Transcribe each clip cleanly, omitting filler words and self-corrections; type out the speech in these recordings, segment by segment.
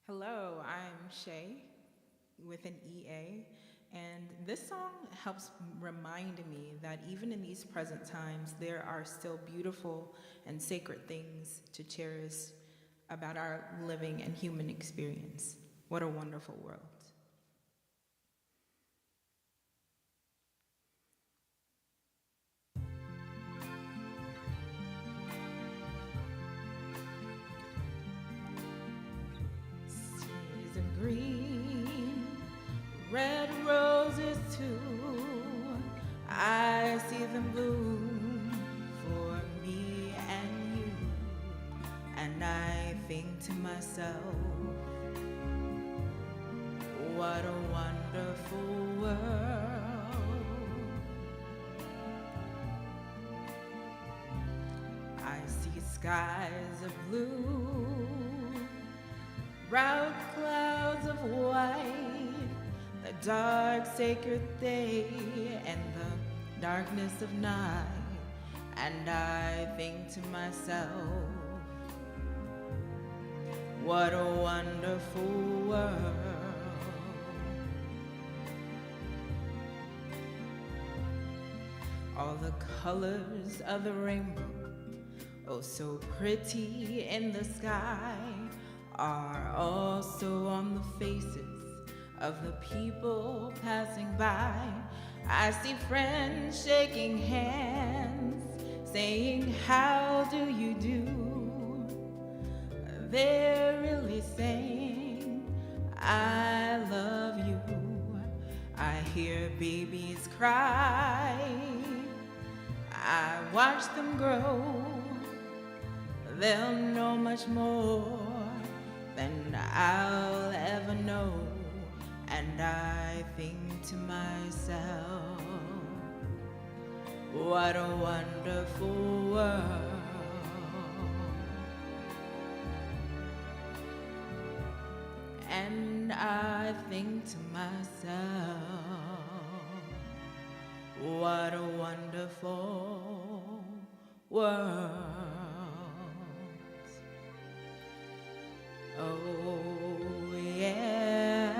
Hello, I'm Shay with an EA, and this song helps remind me that even in these present times, there are still beautiful and sacred things to cherish about our living and human experience. What a wonderful world. Season green, red roses too. I see them bloom for me and you. And I think to myself, what a wonderful world. I see skies of blue, brown clouds of white, the dark sacred day and the darkness of night. And I think to myself, what a wonderful world. All the colors of the rainbow, oh so pretty in the sky, are also on the faces of the people passing by. I see friends shaking hands, saying, how do you do? They're really saying, I love you. I hear babies cry, I watch them grow. They'll know much more than I'll ever know. And I think to myself, what a wonderful world. And I think to myself, what a wonderful world. Oh, yeah.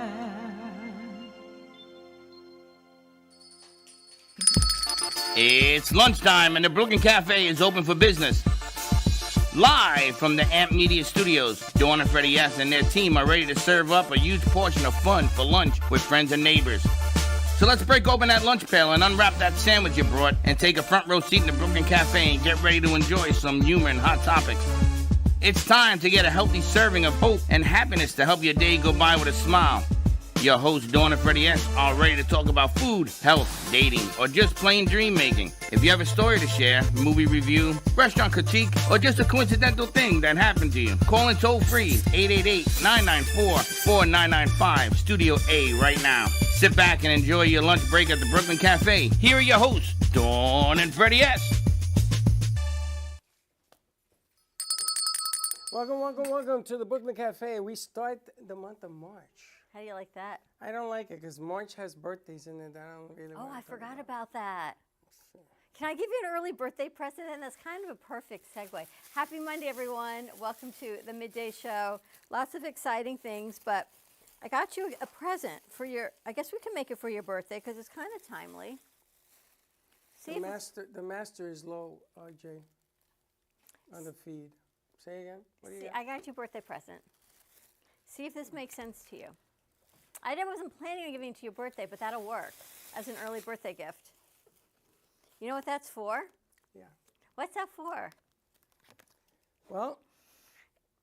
It's lunchtime and the Brooklyn Cafe is open for business. Live from the Amp Media Studios, Dawn and Freddie S. and their team are ready to serve up a huge portion of fun for lunch with friends and neighbors. So let's break open that lunch pail and unwrap that sandwich you brought and take a front row seat in the Brooklyn Cafe and get ready to enjoy some humor and hot topics. It's time to get a healthy serving of hope and happiness to help your day go by with a smile. Your hosts, Dawn and Freddie S., are ready to talk about food, health, dating, or just plain dream making. If you have a story to share, movie review, restaurant critique, or just a coincidental thing that happened to you, call in toll free 888-994-4995, Studio A right now. Sit back and enjoy your lunch break at the Brooklyn Cafe. Here are your hosts, Dawn and Freddie S. Welcome to the Brooklyn Cafe. We start the month of March. How do you like that? I don't like it because March has birthdays in it. I don't really Oh, want I to talk forgot about that. Can I give you an early birthday present? And that's kind of a perfect segue. Happy Monday, everyone. Welcome to the Midday Show. Lots of exciting things, but I got you a present for your, I guess we can make it for your birthday because it's kind of timely. See The if- master is low, RJ, on the feed. Say again? What do you See, got? I got you a birthday present. See if this makes sense to you. Wasn't planning on giving it to your birthday, but that'll work as an early birthday gift. You know what that's for? Yeah. What's that for? Well,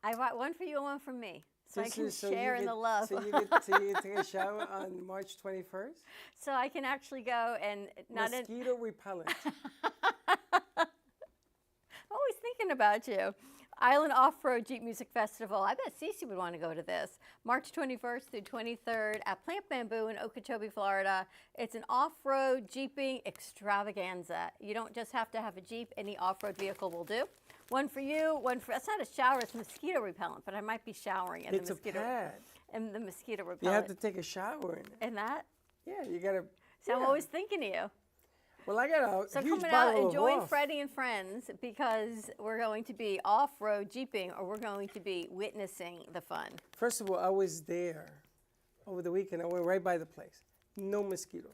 I bought one for you and one for me, so I this can is so share you in get, the love. So you get to take a shower on March 21st? So I can actually go and not. Mosquito repellent. Always thinking about you. Island Off-Road Jeep Music Festival. I bet Cece would want to go to this. March 21st through 23rd at Plant Bamboo in Okeechobee, Florida. It's an off-road Jeeping extravaganza. You don't just have to have a Jeep. Any off-road vehicle will do. One for you, one for, that's not a shower, it's mosquito repellent, but I might be showering in It's the a mosquito. pad. And the mosquito repellent. You have to take a shower in it. And that? Yeah, you got to. So I'm always thinking of you. Well, I got a So huge coming bottle out and of join Hoff. Freddie and friends because we're going to be off-road jeeping or we're going to be witnessing the fun. First of all, I was there over the weekend. I went right by the place. No mosquitoes.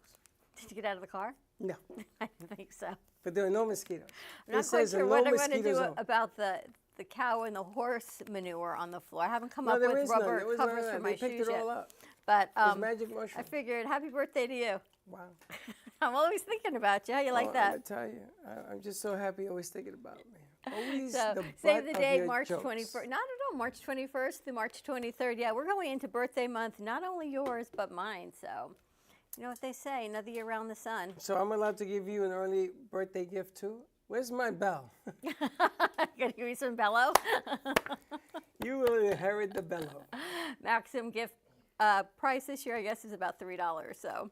Did you get out of the car? No, I didn't think so. but there are no mosquitoes. I'm not It quite says sure a what no I'm going to mosquito do zone. about the cow and the horse manure on the floor. I haven't come No, up there with is none. rubber There was none covers of for that. my They picked shoes it yet. all up. But It's magic I mushroom. figured, happy birthday to you. Wow. I'm always thinking about you. How you like Oh, that? I tell you, I'm just so happy always thinking about me. Always So the save butt the of date, your March jokes. 21st. Not at all, March 21st through March 23rd. Yeah, we're going into birthday month, not only yours, but mine. So, you know what they say, another year around the sun. So I'm allowed to give you an early birthday gift too? Where's my bell? Gonna give you some bellow. You will inherit the bellow. Maximum gift price this year, I guess, is about $3. So,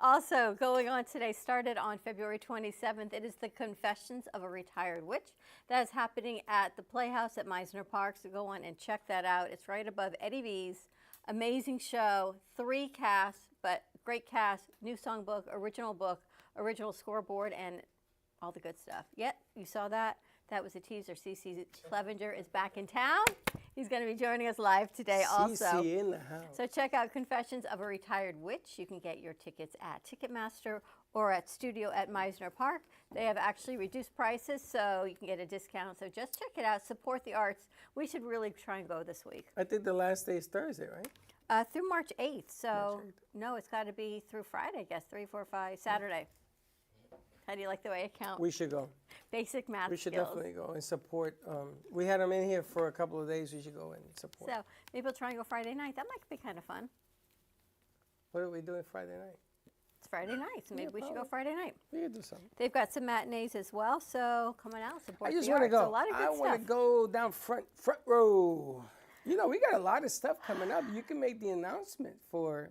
also going on today, started on February 27th. It is the Confessions of a Retired Witch. That is happening at the Playhouse at Meisner Park. So go on and check that out. It's right above Eddie V's. Amazing show, 3 casts, but great cast, new songbook, original scoreboard, and all the good stuff. Yep, you saw that. That was a teaser. CeCe Clevenger is back in town. He's going to be joining us live today also. CC in the house. So check out Confessions of a Retired Witch. You can get your tickets at Ticketmaster or at Studio at Meisner Park. They have actually reduced prices, so you can get a discount. So just check it out. Support the arts. We should really try and go this week. I think the last day is Thursday, right? Through March 8th. So, March 8th. no, it's got to be through Friday, I guess. 3, 4, 5, Saturday. How do you like the way I count? We should go. Basic math We should skills. definitely go and support. We had them in here for a couple of days. We should go and support. So maybe we'll try and go Friday night. That might be kind of fun. What are we doing Friday night? It's Friday night, so maybe we should go probably. Friday night. We could do something. They've got some matinees as well, so come on out, support I just the want to arts. go. So a lot of good I want to stuff. go down front row. You know, we got a lot of stuff coming up. You can make the announcement for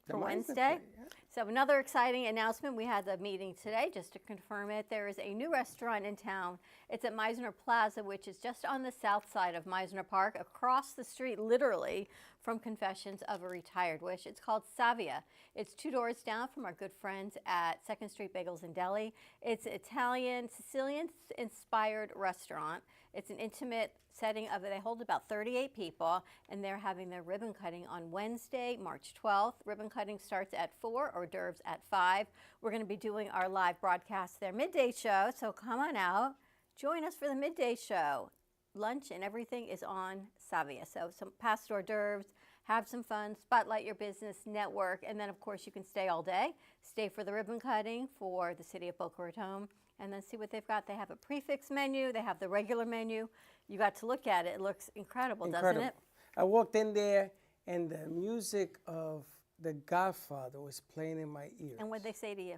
the For Meisner Wednesday. play, yeah. So another exciting announcement. We had the meeting today just to confirm it. There is a new restaurant in town. It's at Meisner Plaza, which is just on the south side of Meisner Park, across the street, literally, from Confessions of a Retired Witch. It's called Savia. It's 2 doors down from our good friends at 2nd Street Bagels and Deli. It's an Italian, Sicilian-inspired restaurant. It's an intimate setting of it. They hold about 38 people, and they're having their ribbon cutting on Wednesday, March 12th. Ribbon cutting starts at 4, hors d'oeuvres at 5. We're going to be doing our live broadcast, their midday show, so come on out. Join us for the midday show. Lunch and everything is on Savia. So some past hors d'oeuvres, have some fun, spotlight your business, network, and then of course you can stay all day. Stay for the ribbon cutting for the city of Boca Raton, and then see what they've got. They have a prefix menu, they have the regular menu. You got to look at it. It looks incredible, doesn't it? I walked in there, and the music of The Godfather was playing in my ears. And what'd they say to you?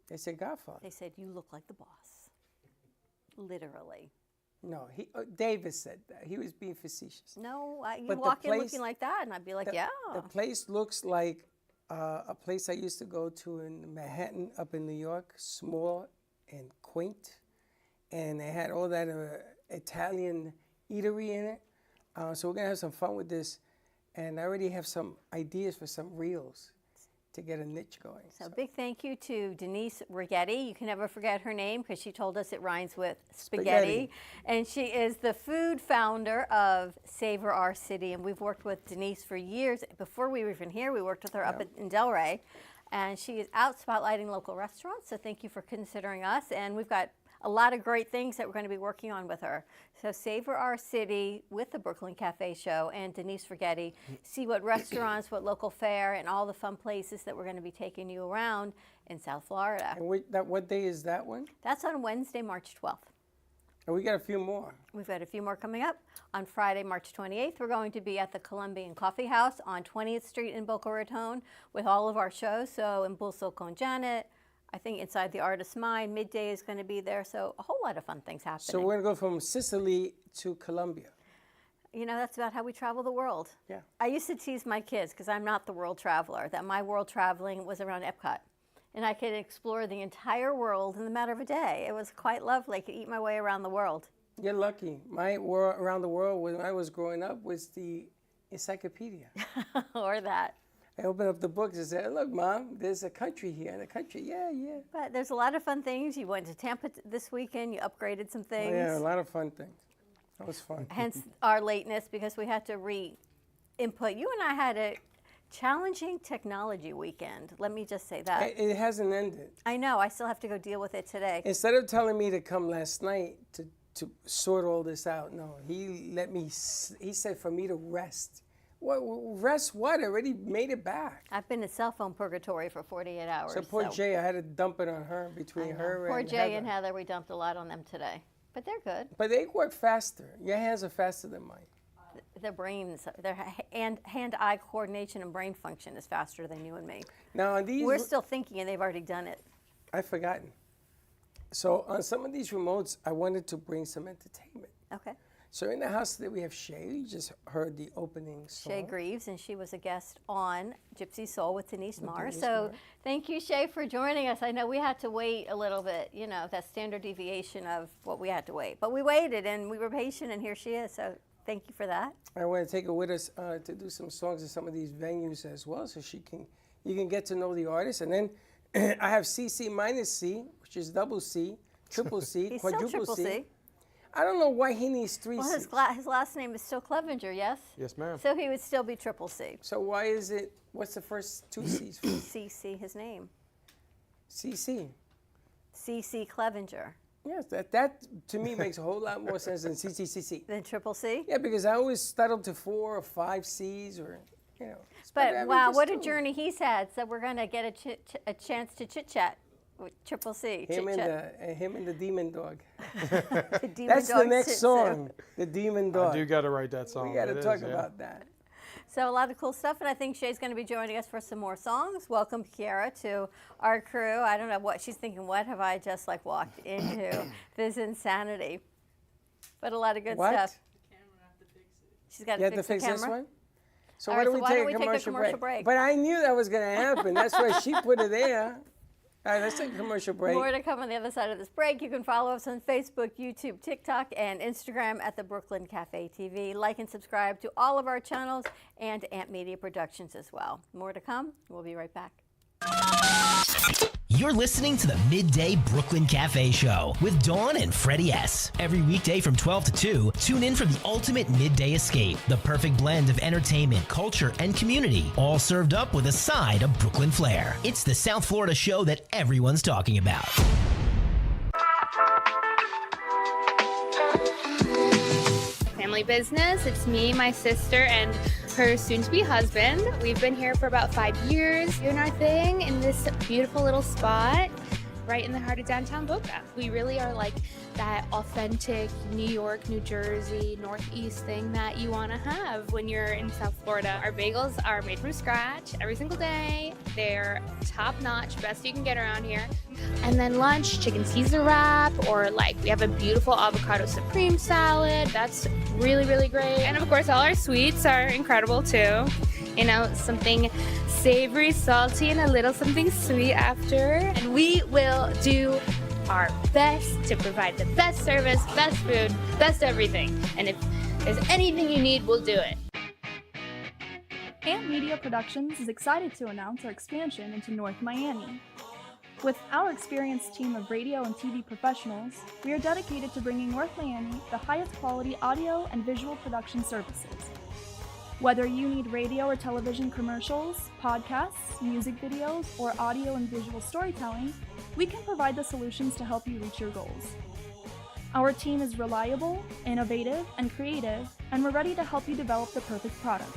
They said Godfather. They said, you look like the boss. Literally. No, David said that. He was being facetious. No, you But the walk in place- looking like that, and I'd be like, yeah. The place looks like a place I used to go to in Manhattan, up in New York, small and quaint, and they had all that Italian eatery in it. So we're gonna have some fun with this, and I already have some ideas for some reels to get a niche going. So big thank you to Denise Rigetti. You can never forget her name because she told us it rhymes with spaghetti. And she is the food founder of Savor Our City. And we've worked with Denise for years. Before we were even here, we worked with her up in Delray. And she is out spotlighting local restaurants. So thank you for considering us. And we've got a lot of great things that we're going to be working on with her. So Savor Our City with the Brooklyn Cafe Show and Denise Rigetti. See what restaurants, what local fare, and all the fun places that we're going to be taking you around in South Florida. And what day is that one? That's on Wednesday, March 12th. And we got a few more. We've got a few more coming up. On Friday, March 28th, we're going to be at the Colombian Coffee House on 20th Street in Boca Raton with all of our shows. So in Bulso con Janet, I think Inside the Artist's Mind, Midday is going to be there. So a whole lot of fun things happening. So we're gonna go from Sicily to Colombia. You know, that's about how we travel the world. Yeah. I used to tease my kids, because I'm not the world traveler, that my world traveling was around Epcot. And I could explore the entire world in the matter of a day. It was quite lovely. I could eat my way around the world. You're lucky. My world around the world when I was growing up was the encyclopedia. Or that. I opened up the books and said, look, Mom, there's a country here. And a country, yeah. But there's a lot of fun things. You went to Tampa this weekend. You upgraded some things. Oh, yeah, a lot of fun things. That was fun. Hence our lateness, because we had to re-input. You and I had a challenging technology weekend. Let me just say that. It hasn't ended. I know. I still have to go deal with it today. Instead of telling me to come last night to sort all this out, no, he said for me to rest. What, rest what? I already made it back. I've been in cell phone purgatory for 48 hours. So poor Jay, I had to dump it on her, between her poor and Jay Heather. and Heather, we dumped a lot on them today. But they're good. But they work faster. Your hands are faster than mine. Their brains, their hand-eye coordination and brain function is faster than you and me. Now on these, We're still thinking, and they've already done it. I've forgotten. So on some of these remotes, I wanted to bring some entertainment. Okay. So in the house today, we have Shay. You just heard the opening song. Shay Greaves, and she was a guest on Gypsy Soul with Denise Marr. Denise So Marr. thank you, Shay, for joining us. I know we had to wait a little bit, you know, that standard deviation of what we had to wait. But we waited, and we were patient, and here she is. So thank you for that. I want to take her with us to do some songs in some of these venues as well, so you can get to know the artist. And then I have CC minus C, which is double C, triple C, He's still quadruple triple C. I don't know why he needs three Well, C's. his last name is still Clevenger, yes? Yes, ma'am. So he would still be triple C. So why is it? What's the first two C's for? CC, his name. CC. CC Clevenger. Yes, that to me makes a whole lot more sense than CCCC. Then triple C? Yeah, because I always startled to 4 or 5 C's or, you know. But wow, what a journey he's had. So we're going to get a chance to chit-chat with triple C. Him Chit-chat. and the Demon Dog. The Demon That's the Dog next Shih Tzu. song, the Demon Dog. I do got to write that song. We got to It talk is, yeah. about that. So a lot of cool stuff, and I think Shay's going to be joining us for some more songs. Welcome, Kiara, to our crew. I don't know what she's thinking. What have I just like walked into? This insanity. But a lot of good What? stuff. She's got You to have to fix fix the camera. this one? So All why right, don't so we why take don't we a take a commercial commercial break? But I knew that was going to happen. That's why she put it there. All right, let's take a commercial break. More to come on the other side of this break. You can follow us on Facebook, YouTube, TikTok, and Instagram at the Brooklyn Cafe TV. Like and subscribe to all of our channels and Amp Media Productions as well. More to come. We'll be right back. You're listening to the Midday Brooklyn Cafe Show with Dawn and Freddie S. Every weekday from 12 to 2, tune in for the ultimate midday escape. The perfect blend of entertainment, culture, and community, all served up with a side of Brooklyn flair. It's the South Florida show that everyone's talking about. Family business. It's me, my sister, and her soon-to-be husband. We've been here for about 5 years doing our thing in this beautiful little spot right in the heart of downtown Boca. We really are like that authentic New York, New Jersey, Northeast thing that you want to have when you're in South Florida. Our bagels are made from scratch every single day. They're top-notch, best you can get around here. And then lunch, chicken Caesar wrap, or like we have a beautiful avocado supreme salad. That's really, really great. And of course, all our sweets are incredible too. You know, something savory, salty, and a little something sweet after. And we will do our best to provide the best service, best food, best everything. And if there's anything you need, we'll do it. Amp Media Productions is excited to announce our expansion into North Miami. With our experienced team of radio and TV professionals, we are dedicated to bringing North Miami the highest quality audio and visual production services. Whether you need radio or television commercials, podcasts, music videos, or audio and visual storytelling, we can provide the solutions to help you reach your goals. Our team is reliable, innovative, and creative, and we're ready to help you develop the perfect product.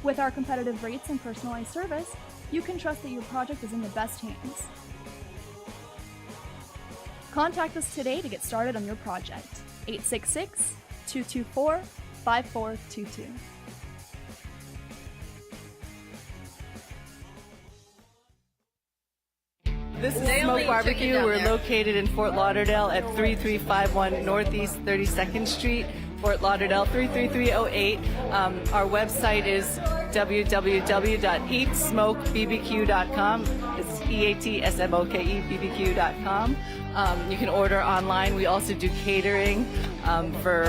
With our competitive rates and personalized service, you can trust that your project is in the best hands. Contact us today to get started on your project. 866-224-5422. This is Smoke Barbecue. We're located in Fort Lauderdale at 3351 Northeast 32nd Street, Fort Lauderdale 33308. Our website is www.eatsmokebbq.com. It's PATSMOKEBBQ.com. You can order online. We also do catering for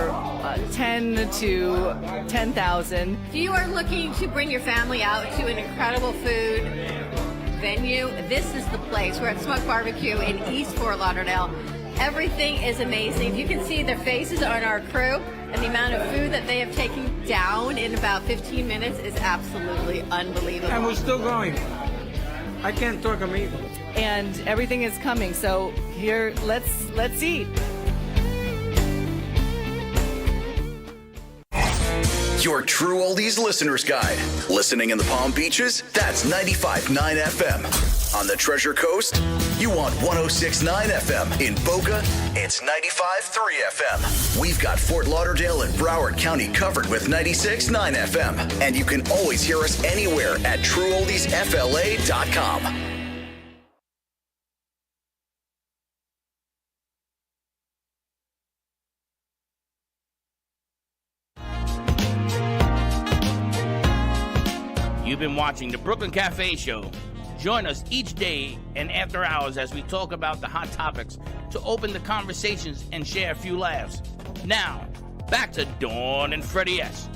10 to 10,000. If you are looking to bring your family out to an incredible food venue, this is the place. We're at Smoke Barbecue in East Fort Lauderdale. Everything is amazing. You can see the faces on our crew, and the amount of food that they have taken down in about 15 minutes is absolutely unbelievable. And we're still going. I can't talk, I'm eating. And everything is coming. So here, let's eat. Your True Oldies Listener's Guide. Listening in the Palm Beaches? That's 95.9 FM. On the Treasure Coast? You want 106.9 FM. In Boca? It's 95.3 FM. We've got Fort Lauderdale and Broward County covered with 96.9 FM. And you can always hear us anywhere at TrueOldiesFLA.com. You've been watching the Brooklyn Cafe Show. Join us each day and after hours as we talk about the hot topics to open the conversations and share a few laughs. Now, back to Dawn and Freddie S.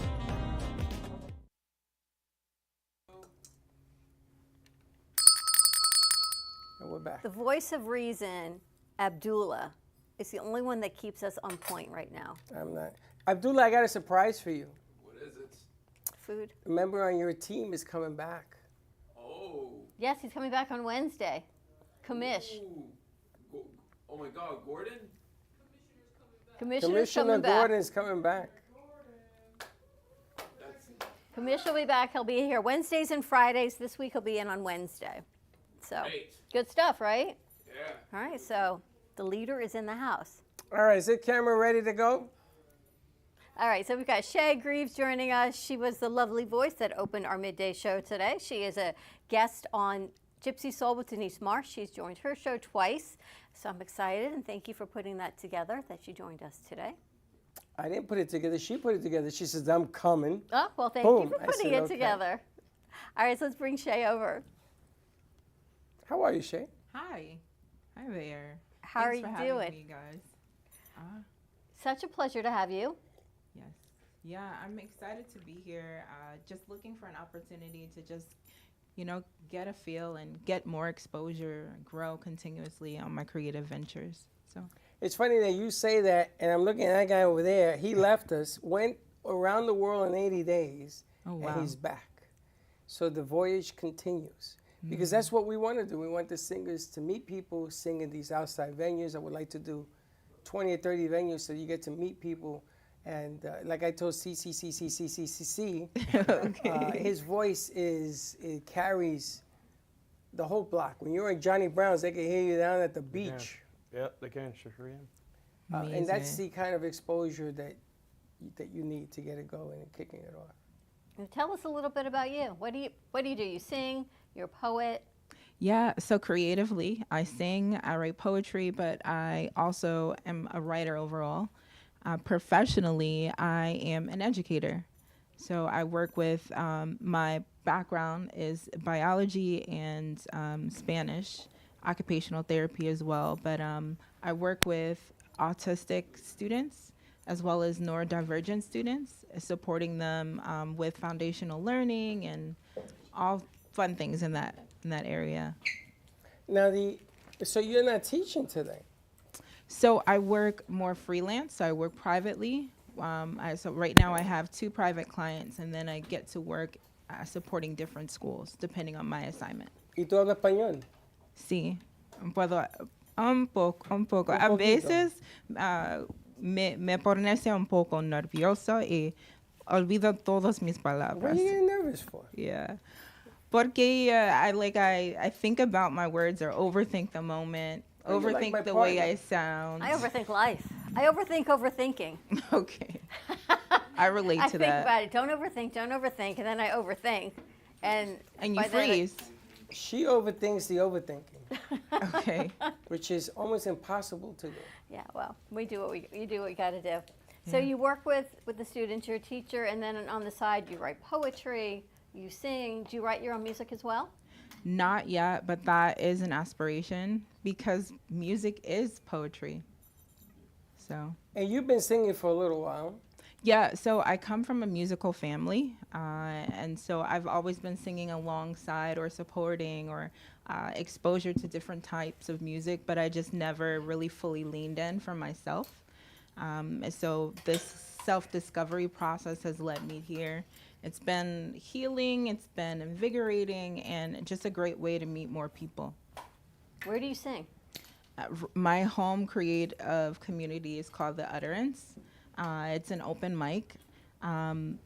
And we're back. The voice of reason, Abdullah, is the only one that keeps us on point right now. I'm not. Abdullah, I got a surprise for you. Food. A member on your team is coming back. Yes, he's coming back on Wednesday. Kamish. Oh my God, Gordon? Commissioner Gordon's coming back. Commissioner will be back. He'll be here Wednesdays and Fridays. This week he'll be in on Wednesday. So, good stuff, right? Yeah. All right, so the leader is in the house. All right, is the camera ready to go? All right, so we've got Shay Greaves joining us. She was the lovely voice that opened our midday show today. She is a guest on Gypsy Soul with Denise Marsh. She's joined her show twice. So I'm excited, and thank you for putting that together, that you joined us today. I didn't put it together. She put it together. She says, I'm coming. Oh, well, thank Boom. you for I putting said, it okay. together. All right, so let's bring Shay over. How are you, Shay? Hi. Hi there. How Thanks are you for having doing? me, guys. Such a pleasure to have you. Yes. Yeah, I'm excited to be here. Just looking for an opportunity to just, get a feel and get more exposure, grow continuously on my creative ventures. So It's funny that you say that, and I'm looking at that guy over there. He left us, went around the world in 80 days, and he's back. So the voyage continues. Because that's what we want to do. We want the singers to meet people, sing in these outside venues. I would like to do 20 or 30 venues so you get to meet people. And like I told CCCCCCCC, his voice it carries the whole block. When you're in Johnny Brown's, they can hear you down at the beach. Yeah, they can, sure can. And that's the kind of exposure that you need to get it going and kicking it off. And tell us a little bit about you. What do you do? You sing, you're a poet. yeah, so creatively, I sing, I write poetry, but I also am a writer overall. Professionally, I am an educator. So I work with, my background is biology and Spanish, occupational therapy as well. But I work with autistic students as well as neurodivergent students, supporting them with foundational learning and all fun things in that area. Now, so you're not teaching today? So I work more freelance. So I work privately. So right now I have 2 private clients, and then I get to work supporting different schools depending on my assignment. ¿Y tú hablas español? Sí, puedo un poco. A veces me pone un poco nervioso y olvido todas mis palabras. What are you getting nervous for? Yeah. Porque I think about my words or overthink the moment, overthink like the my way partner. I sound. I overthink life. I overthink overthinking. Okay. I relate to I think that. about it. Don't overthink, and then I overthink. And And by you then freeze. She overthinks the overthinking, Okay. which is almost impossible to do. Yeah, well, you do what you got to do. So you work with the students, you're a teacher, and then on the side you write poetry, you sing. Do you write your own music as well? Not yet, but that is an aspiration because music is poetry. So. And you've been singing for a little while. Yeah, so I come from a musical family, and so I've always been singing alongside or supporting or exposure to different types of music, but I just never really fully leaned in for myself. So this self-discovery process has led me here. It's been healing, it's been invigorating, and just a great way to meet more people. Where do you sing? My home creative community is called The Utterance. It's an open mic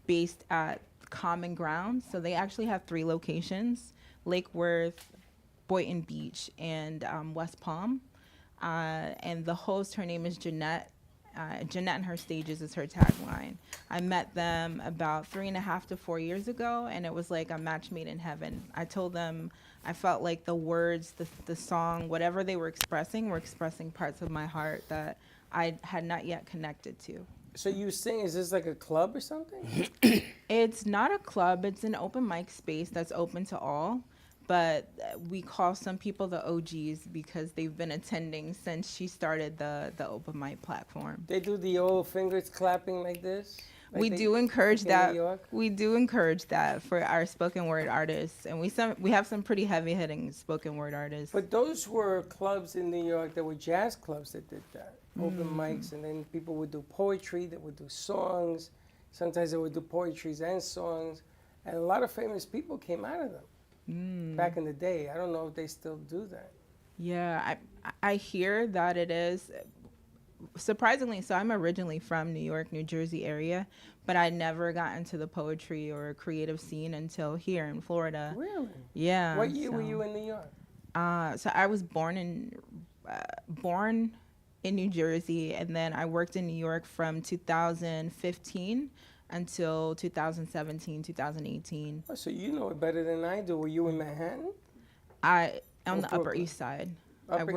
based at Common Ground. So they actually have 3 locations, Lake Worth, Boynton Beach, and West Palm. And the host, her name is Jeanette. Jeanette and her stages is her tagline. I met them about 3.5 to 4 years ago, and it was like a match made in heaven. I told them I felt like the words, the song, whatever they were expressing parts of my heart that I had not yet connected to. So you sing, is this like a club or something? It's not a club, it's an open mic space that's open to all. But we call some people the OGs because they've been attending since she started the open mic platform. They do the old fingers clapping like this? We do encourage that. We do encourage that for our spoken word artists, and we have some pretty heavy hitting spoken word artists. But those were clubs in New York that were jazz clubs that did that, open mics, and then people would do poetry, they would do songs. Sometimes they would do poetries and songs, and a lot of famous people came out of them. Back in the day. I don't know if they still do that. Yeah, I hear that it is. Surprisingly, so I'm originally from New York, New Jersey area, but I never got into the poetry or creative scene until here in Florida. Really? Yeah. What year were you in New York? So I was born in New Jersey, and then I worked in New York from 2015 until 2017, 2018. Oh, so you know it better than I do. Were you in Manhattan? On the Upper East Side.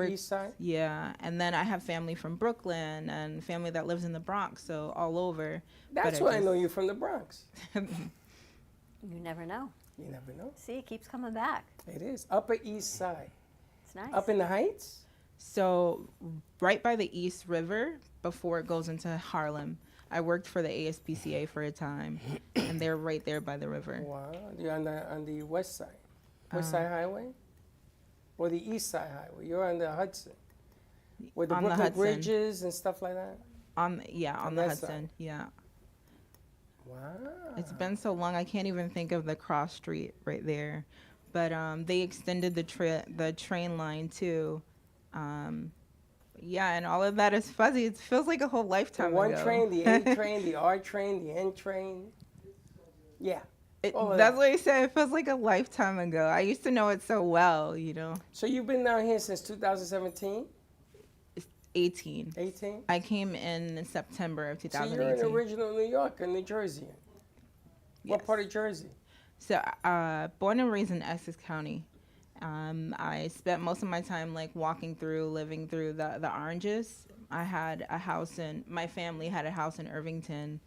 East Side? Yeah, and then I have family from Brooklyn and family that lives in the Bronx, so all over. That's why I know you from the Bronx. You never know. You never know. See, it keeps coming back. It is. Upper East Side. It's nice. Up in the Heights? So right by the East River before it goes into Harlem. I worked for the ASPCA for a time, and they're right there by the river. Wow. You're on the west side? West Side Highway? Or the East Side Highway? You're on the Hudson? With the Brooklyn Bridges and stuff like that? On the Hudson, side. Yeah. Wow. It's been so long, I can't even think of the cross street right there. But they extended the train line too. Yeah, and all of that is fuzzy. It feels like a whole lifetime ago. The 1 train, the A train, the R train, the N train. Yeah. That's what I said. It feels like a lifetime ago. I used to know it so well, you know. So you've been down here since 2017? 18. 18? I came in September of 2018. So you're an original New Yorker, New Jerseyan. Yes. What part of Jersey? So born and raised in Essex County. I spent most of my time walking through, living through the Oranges. I had a house my family had a house in Irvington.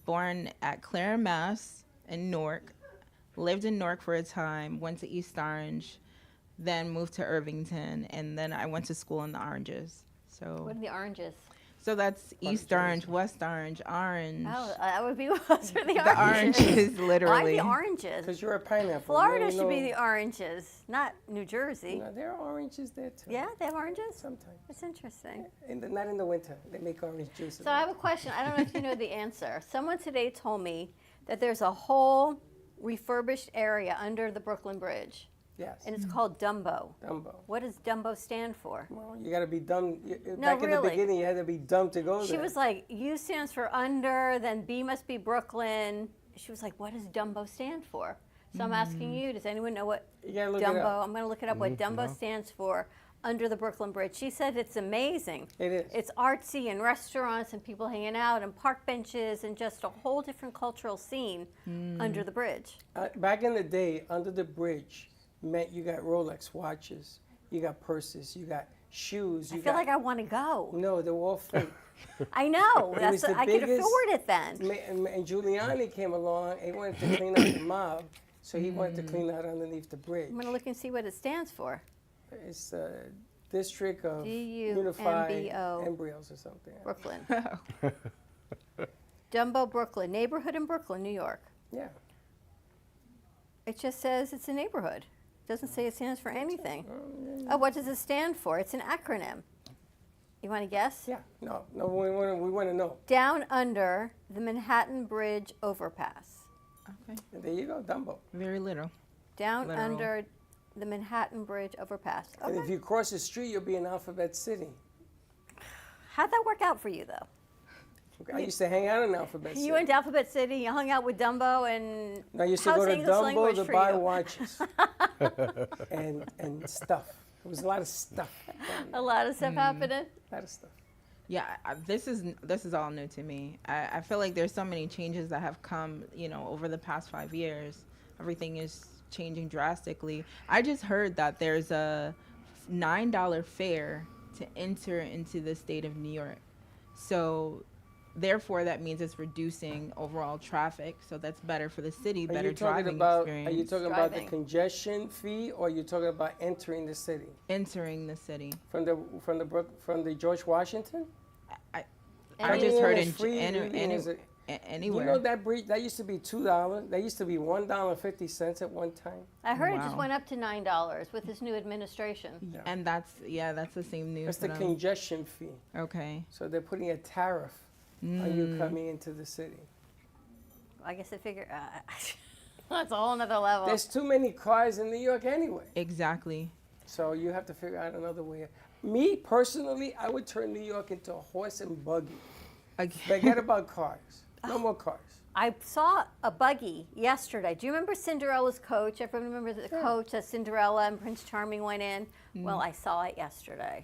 Born at Clare, Mass, in Newark. Lived in Newark for a time, went to East Orange, then moved to Irvington, and then I went to school in the Oranges. So what are the Oranges? So that's East Orange, West Orange, Orange. Oh, that would be what's for the oranges. The oranges, literally. Why the oranges? Because you're a pineapple. Florida should be the oranges, not New Jersey. No, there are oranges there too. Yeah, they have oranges? Sometimes. That's interesting. Yeah, not in the winter. They make orange juice. So I have a question. I don't know if you know the answer. Someone today told me that there's a whole refurbished area under the Brooklyn Bridge. Yes. And it's called Dumbo. Dumbo. What does Dumbo stand for? Well, you got to be dumb. No, Back in really. the beginning, you had to be dumb to go there. She was like, U stands for under, then B must be Brooklyn. She was like, what does Dumbo stand for? So I'm asking you, does anyone know what Dumbo, I'm going to look it up, what Dumbo stands for under the Brooklyn Bridge. She said it's amazing. It is. It's artsy and restaurants and people hanging out and park benches and just a whole different cultural scene under the bridge. Back in the day, under the bridge, meant you got Rolex watches, you got purses, you got shoes. I feel like I want to go. No, they were all fake. I know. I could afford it then. And Giuliani came along and he wanted to clean up the mob. So he wanted to clean out underneath the bridge. I'm going to look and see what it stands for. It's District of DUMBO. Unified Embryos or something. Brooklyn. Dumbo, Brooklyn. Neighborhood in Brooklyn, New York. Yeah. It just says it's a neighborhood. It doesn't say it stands for anything. Oh, what does it stand for? It's an acronym. You want to guess? Yeah. No, we want to know. Down under the Manhattan Bridge overpass. Okay. And there you go, Dumbo. Very little. Down Literal. under the Manhattan Bridge overpass. And Okay. if you cross the street, you'll be in Alphabet City. How'd that work out for you, though? I used to hang out in Alphabet City. You went to Alphabet City, you hung out with Dumbo, and I used to how's go to English language Dumbo to for buy you? watches and stuff. There was a lot of stuff. A lot of stuff happening. A lot of stuff. Yeah, this is all new to me. I feel like there's so many changes that have come, over the past 5 years. Everything is changing drastically. I just heard that there's a $9 fare to enter into the state of New York. So therefore, that means it's reducing overall traffic. So that's better for the city, better driving experience. Are you talking about the congestion fee, or are you talking about entering the city? Entering the city. From the George Washington? I just heard You anywhere. know that bridge, that used to be $2. That used to be $1.50 at one time. I heard it just went up to $9 with this new administration. Yeah. And that's the same news. That's the congestion fee. Okay. So they're putting a tariff on you coming into the city. I guess I figure that's a whole nother level. There's too many cars in New York anyway. Exactly. So you have to figure out another way. Me, personally, I would turn New York into a horse and buggy. Forget about cars. No more cars. I saw a buggy yesterday. Do you remember Cinderella's coach? Everyone remembers the coach that Cinderella and Prince Charming went in? Well, I saw it yesterday.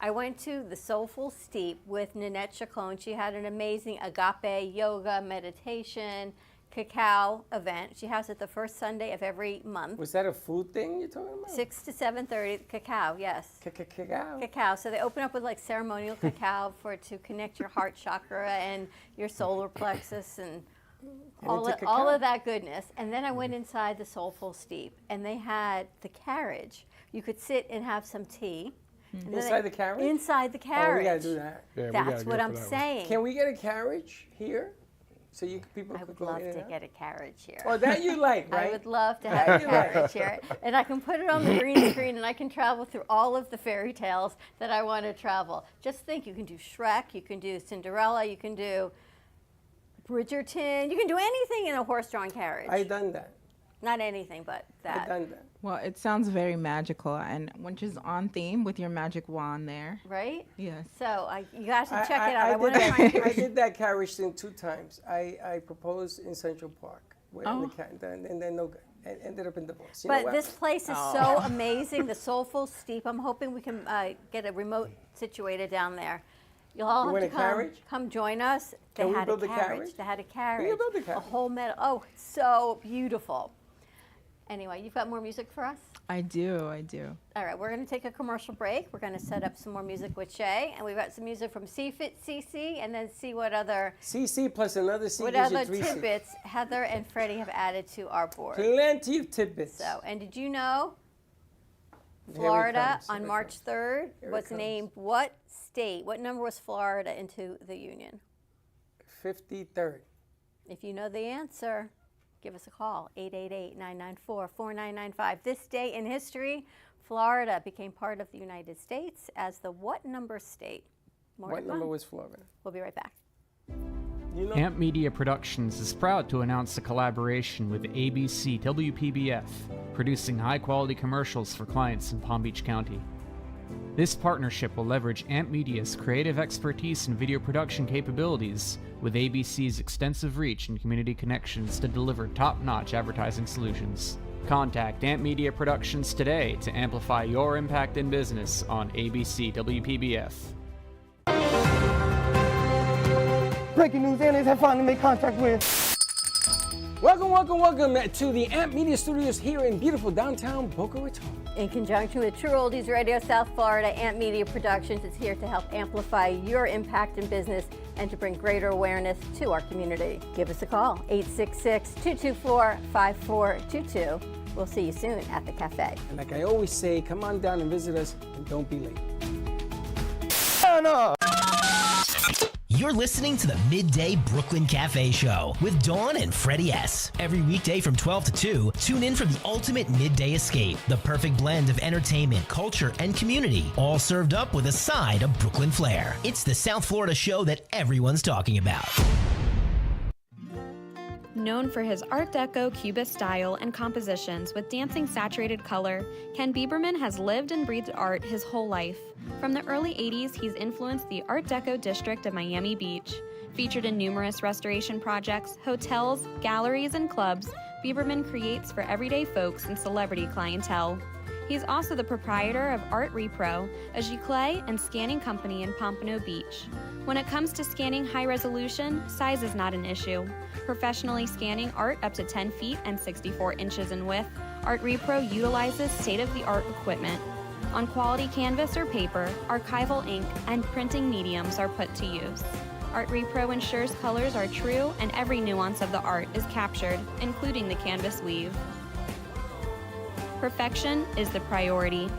I went to the Soulful Steep with Nanette Chacon. She had an amazing agape yoga, meditation, cacao event. She has it the first Sunday of every month. Was that a food thing you're talking about? 6 to 7:30, cacao, yes. Cacao? Cacao. So they open up with like ceremonial cacao to connect your heart chakra and your solar plexus and all of that goodness. And then I went inside the Soulful Steep, and they had the carriage. You could sit and have some tea. Inside the carriage? Inside the carriage. Oh, we gotta do that. Yeah, That's what I'm saying. Can we get a carriage here? So people I could would go love in and to out? get a carriage here. Oh, that you like, right? I would love to have a carriage here. And I can put it on the green screen, and I can travel through all of the fairy tales that I want to travel. Just think, you can do Shrek, you can do Cinderella, you can do Bridgerton. You can do anything in a horse-drawn carriage. I done that. Not anything, but that. I done that. Well, it sounds very magical, and which is on theme with your magic wand there. Right? Yes. So you guys should check it out. I want to find I did that carriage thing 2 times. I proposed in Central Park, and then no good. And ended up in divorce. But this place is so amazing, the Soulful Steep. I'm hoping we can get a remote situated down there. You'll all have to come join us. They had a carriage. They had a carriage. We can build a carriage. A whole metal. Oh, it's so beautiful. Anyway, you've got more music for us? I do. All right, we're going to take a commercial break. We're going to set up some more music with Shay, and we've got some music from CFIT CC, and then see what other CC plus another C what gives you other 3 C. tidbits Heather and Freddie have added to our board. Plenty of tidbits. So, and did you know Here it Florida comes, on here it March 3rd Here it was comes. named what state? What number was Florida into the Union? 53rd. If you know the answer, give us a call, 888-994-4995. This day in history, Florida became part of the United States as the what number state? More What to number come. was Florida? We'll be right back. You know, Amp Media Productions is proud to announce a collaboration with ABC WPBF, producing high-quality commercials for clients in Palm Beach County. This partnership will leverage Amp Media's creative expertise and video production capabilities with ABC's extensive reach and community connections to deliver top-notch advertising solutions. Contact Amp Media Productions today to amplify your impact in business on ABC WPBF. Breaking news, aliens have finally made contact with Welcome to the AMP Media Studios here in beautiful downtown Boca Raton. In conjunction with True Oldies Radio South Florida, AMP Media Productions is here to help amplify your impact in business and to bring greater awareness to our community. Give us a call, 866-224-5422. We'll see you soon at the cafe. And like I always say, come on down and visit us and don't be late. You're listening to the Midday Brooklyn Cafe Show with Dawn and Freddie S. Every weekday from 12 to 2, tune in for the ultimate midday escape. The perfect blend of entertainment, culture, and community, all served up with a side of Brooklyn flair. It's the South Florida show that everyone's talking about. Known for his Art Deco Cubist style and compositions with dancing saturated color, Ken Bieberman has lived and breathed art his whole life. From the early 80s, he's influenced the Art Deco district of Miami Beach. Featured in numerous restoration projects, hotels, galleries, and clubs, Bieberman creates for everyday folks and celebrity clientele. He's also the proprietor of Art Repro, a giclée and scanning company in Pompano Beach. When it comes to scanning high resolution, size is not an issue. Professionally scanning art up to 10 feet and 64 inches in width, Art Repro utilizes state-of-the-art equipment. On quality canvas or paper, archival ink, and printing mediums are put to use. Art Repro ensures colors are true and every nuance of the art is captured, including the canvas weave. Perfection is the priority.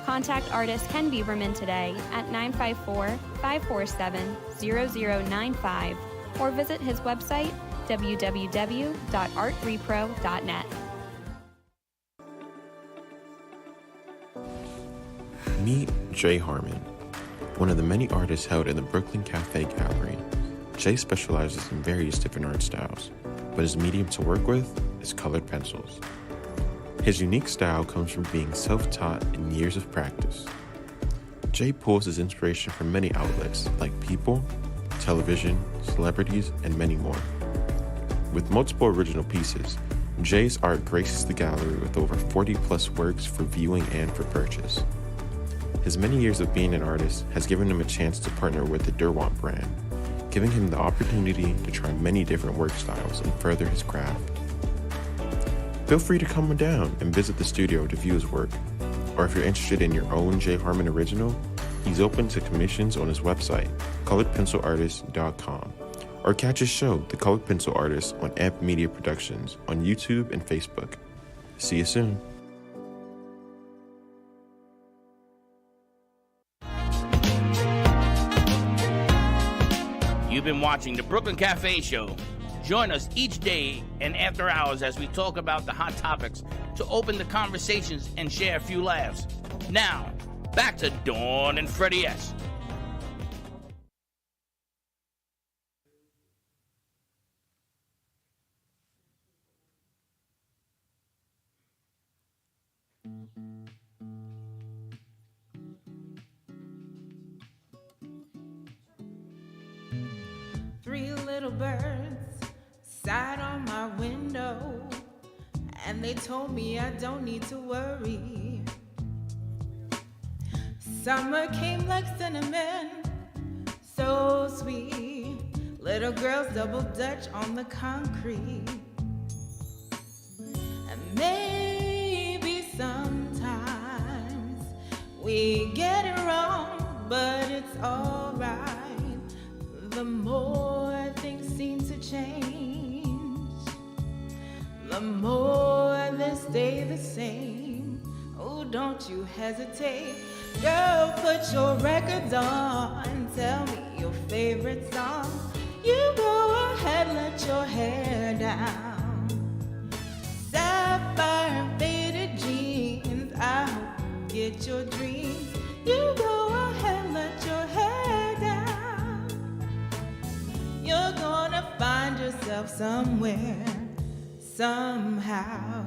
Contact artist Ken Bieberman today at 954-547-0095 or visit his website www.artrepro.net. Meet Jay Harmon, one of the many artists held in the Brooklyn Cafe Gallery. Jay specializes in various different art styles, but his medium to work with is colored pencils. His unique style comes from being self-taught and years of practice. Jay pulls his inspiration from many outlets like people, television, celebrities, and many more. With multiple original pieces, Jay's art graces the gallery with over 40-plus works for viewing and for purchase. His many years of being an artist has given him a chance to partner with the Derwent brand, giving him the opportunity to try many different work styles and further his craft. Feel free to come down and visit the studio to view his work, or if you're interested in your own Jay Harmon original, he's open to commissions on his website, coloredpencilartist.com, or catch his show, The Colored Pencil Artist, on AMP Media Productions on YouTube and Facebook. See you soon. You've been watching the Brooklyn Cafe Show. Join us each day and after hours as we talk about the hot topics to open the conversations and share a few laughs. Now, back to Dawn and Freddie S. Three little birds sat on my window, and they told me I don't need to worry. Summer came like cinnamon, so sweet. Little girls double dutch on the concrete. And maybe sometimes we get it wrong, but it's alright. The more things seem to change, the more they stay the same. Oh, don't you hesitate. Girl, put your records on. Tell me your favorite song. You go ahead, let your hair down. Sapphire faded jeans, I hope you get your dreams. You go ahead, let your hair down. You're gonna find yourself somewhere, somehow.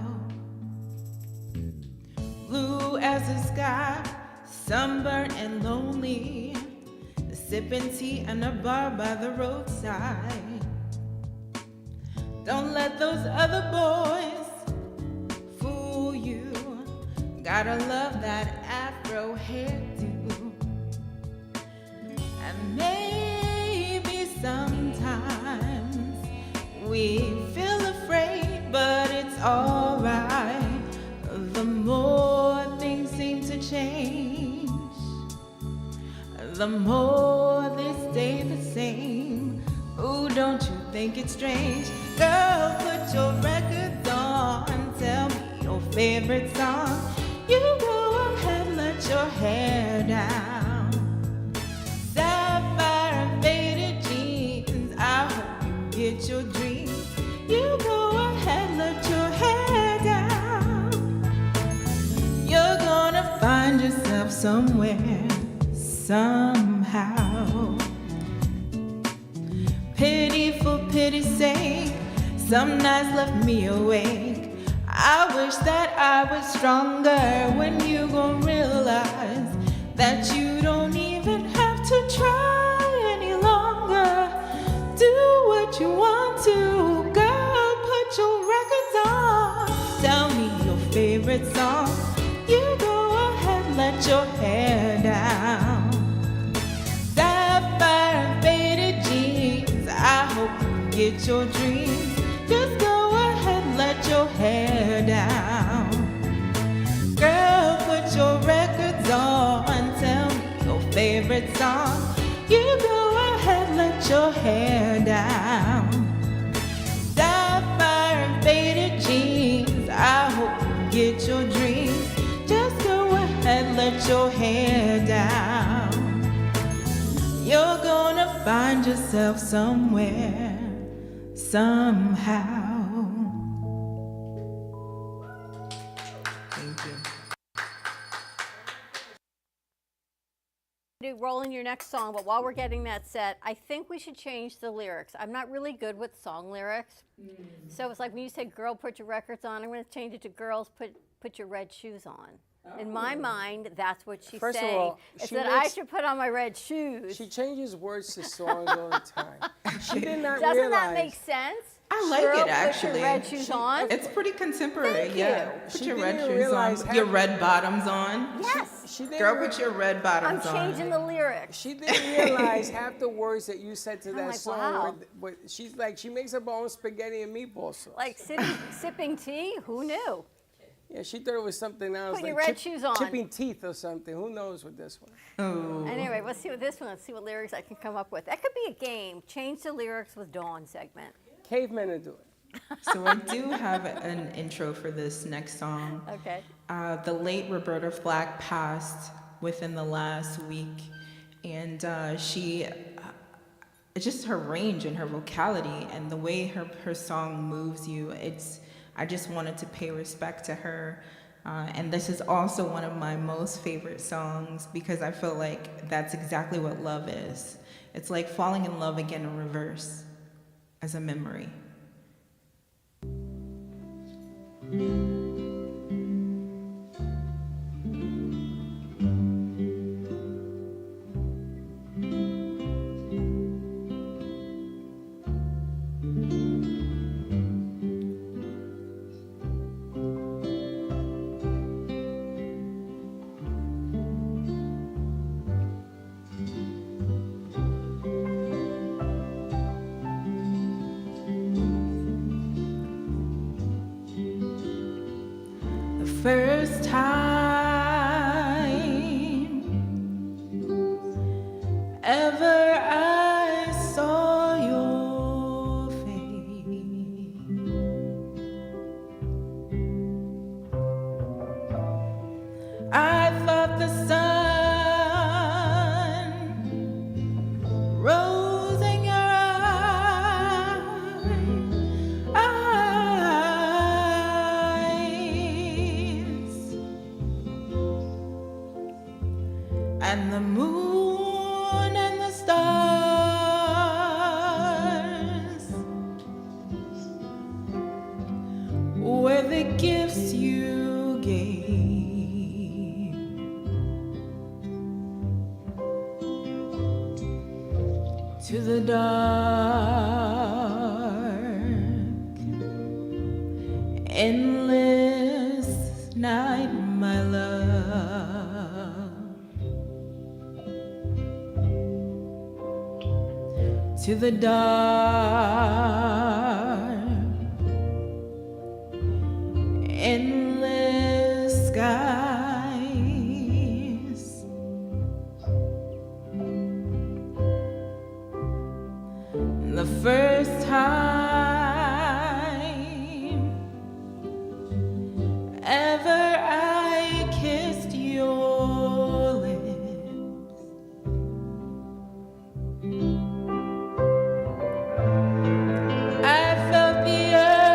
Blue as the sky, sunburned and lonely, sipping tea in a bar by the roadside. Don't let those other boys fool you. Gotta love that afro hairdo. And maybe sometimes we feel afraid the more they stay the same. Ooh, don't you think it's strange? Girl, put your records on, tell me your favorite song. You go ahead, let your hair down. Sapphire and faded jeans, I hope you get your dreams. You go ahead, let your hair down. You're gonna find yourself somewhere, somehow. Pity for pity's sake, some nights left me awake. I wish that I was stronger when you gon' realize that you don't even have to try any longer. Do what you want to, girl, put your records on. Tell me your favorite song. You go ahead, let your hair down. Sapphire and faded jeans, I hope you get your dreams. Just go ahead, let your hair down. Girl, put your records on, tell me your favorite song. You go ahead, let your hair down. Sapphire and faded jeans, I hope you get your dreams. Just go ahead, let your hair down. You're gonna find yourself somewhere, somehow. Thank you. Roll in your next song, but while we're getting that set, I think we should change the lyrics. I'm not really good with song lyrics. So it's like when you say girl, put your records on, I'm going to change it to girls, put your red shoes on. In my mind, that's what she's First saying. of all, It's she that I makes- should put on my red shoes. She changes words to songs all the time. She did not Doesn't realize. that make sense? I like Girl, it put actually. your red shoes on. It's pretty contemporary, Thank yeah. you. Put She your red didn't shoes realize on, how- your red bottoms on. Yes. She didn't Girl, re- put your red I'm bottoms on. changing the lyrics. She didn't realize half the words that you said to I'm that like, song. wow. She's like, she makes up her own spaghetti and meatball sauce. Like sipping tea? Who knew? Yeah, she thought it was something else. Put like your red shoes on. Chipping teeth or something. Who knows with this one? Oh. Anyway, let's see what this one. Let's see what lyrics I can come up with. That could be a game. Change the lyrics with Dawn segment. Cavemen will do it. So I do have an intro for this next song. Okay. The late Roberta Flack passed within the last week, and she, just her range and her vocality and the way her song moves you, I just wanted to pay respect to her. And this is also one of my most favorite songs because I feel like that's exactly what love is. It's like falling in love again in reverse as a memory. First time ever I saw your face, I thought the sun rose in your and the moon and the stars were the gifts you gave to the dark, endless night, my love. To the dark, endless skies. first time ever I kissed your lips, I felt the earth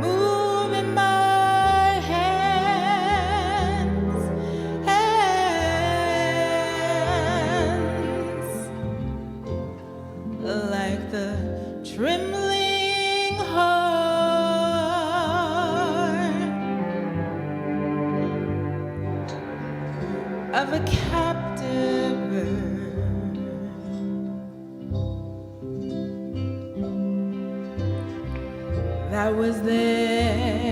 move in my hands, like the trembling heart of a captive bird. That was there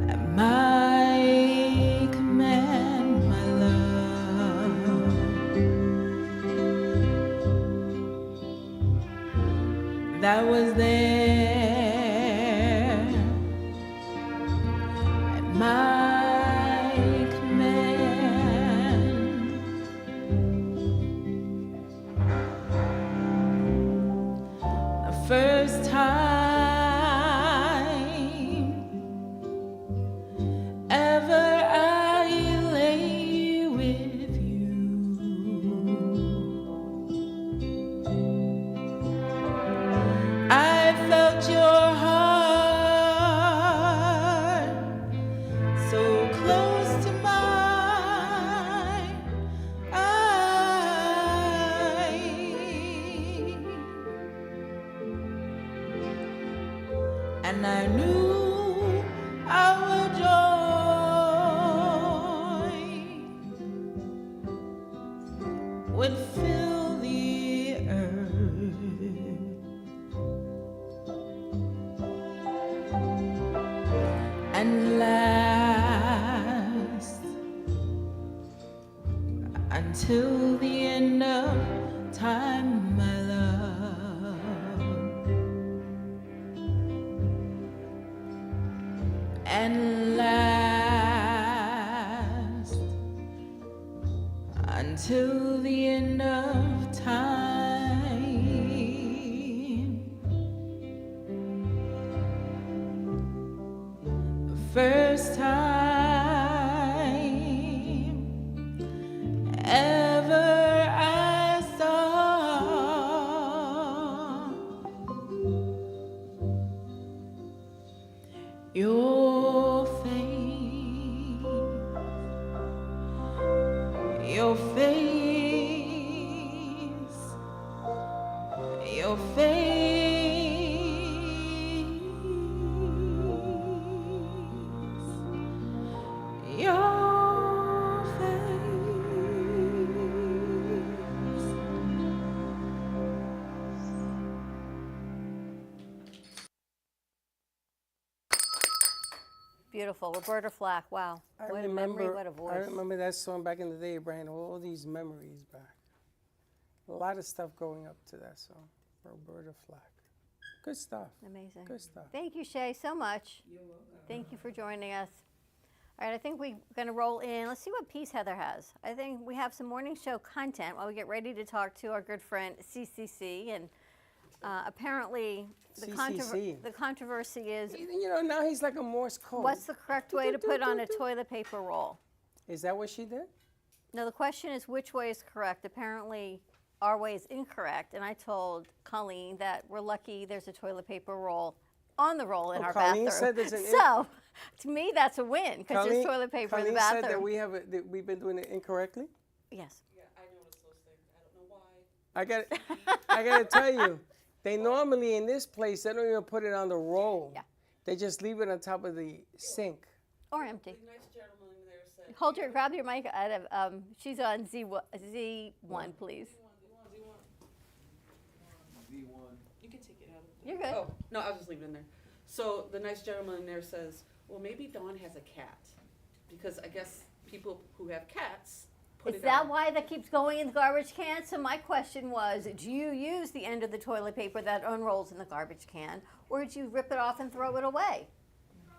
at my command, my love. That was there at my command. The first time ever I lay with you, I felt your heart so close to mine. And I knew our joy would fill the earth. And last until the end of time, my love. And last until the end of time. The first time ever I saw your face, your face, your face, your face. Beautiful. Roberta Flack. Wow. What a memory, what a voice. I remember that song back in the day. It brought all these memories back. A lot of stuff going up to that song. Roberta Flack. Good stuff. Amazing. Good stuff. Thank you, Shay, so much. You're welcome. Thank you for joining us. All right, I think we're going to roll in. Let's see what piece Heather has. I think we have some morning show content while we get ready to talk to our good friend CCC. And apparently the controversy is... You know, now he's like a Morse code. What's the correct way to put on a toilet paper roll? Is that what she did? No, the question is which way is correct. Apparently our way is incorrect. And I told Colleen that we're lucky there's a toilet paper roll on the roll in our Colleen bathroom. Said there's an so, to me, that's a win because there's toilet paper in the bathroom. Colleen said that we've been doing it incorrectly? Yes. Yeah, I noticed those things. I don't know why. I got to tell you, they normally in this place, they don't even put it on the roll. Yeah. They just leave it on top of the sink. Or empty. The nice gentleman there said... Grab your mic out of, she's on Z1, please. Z1. You can take it out of there. You're good. Oh, no, I'll just leave it in there. So the nice gentleman in there says, well, maybe Dawn has a cat. Because I guess people who have cats put it Is that on. why that keeps going in the garbage can? So my question was, do you use the end of the toilet paper that unrolls in the garbage can, or did you rip it off and throw it away?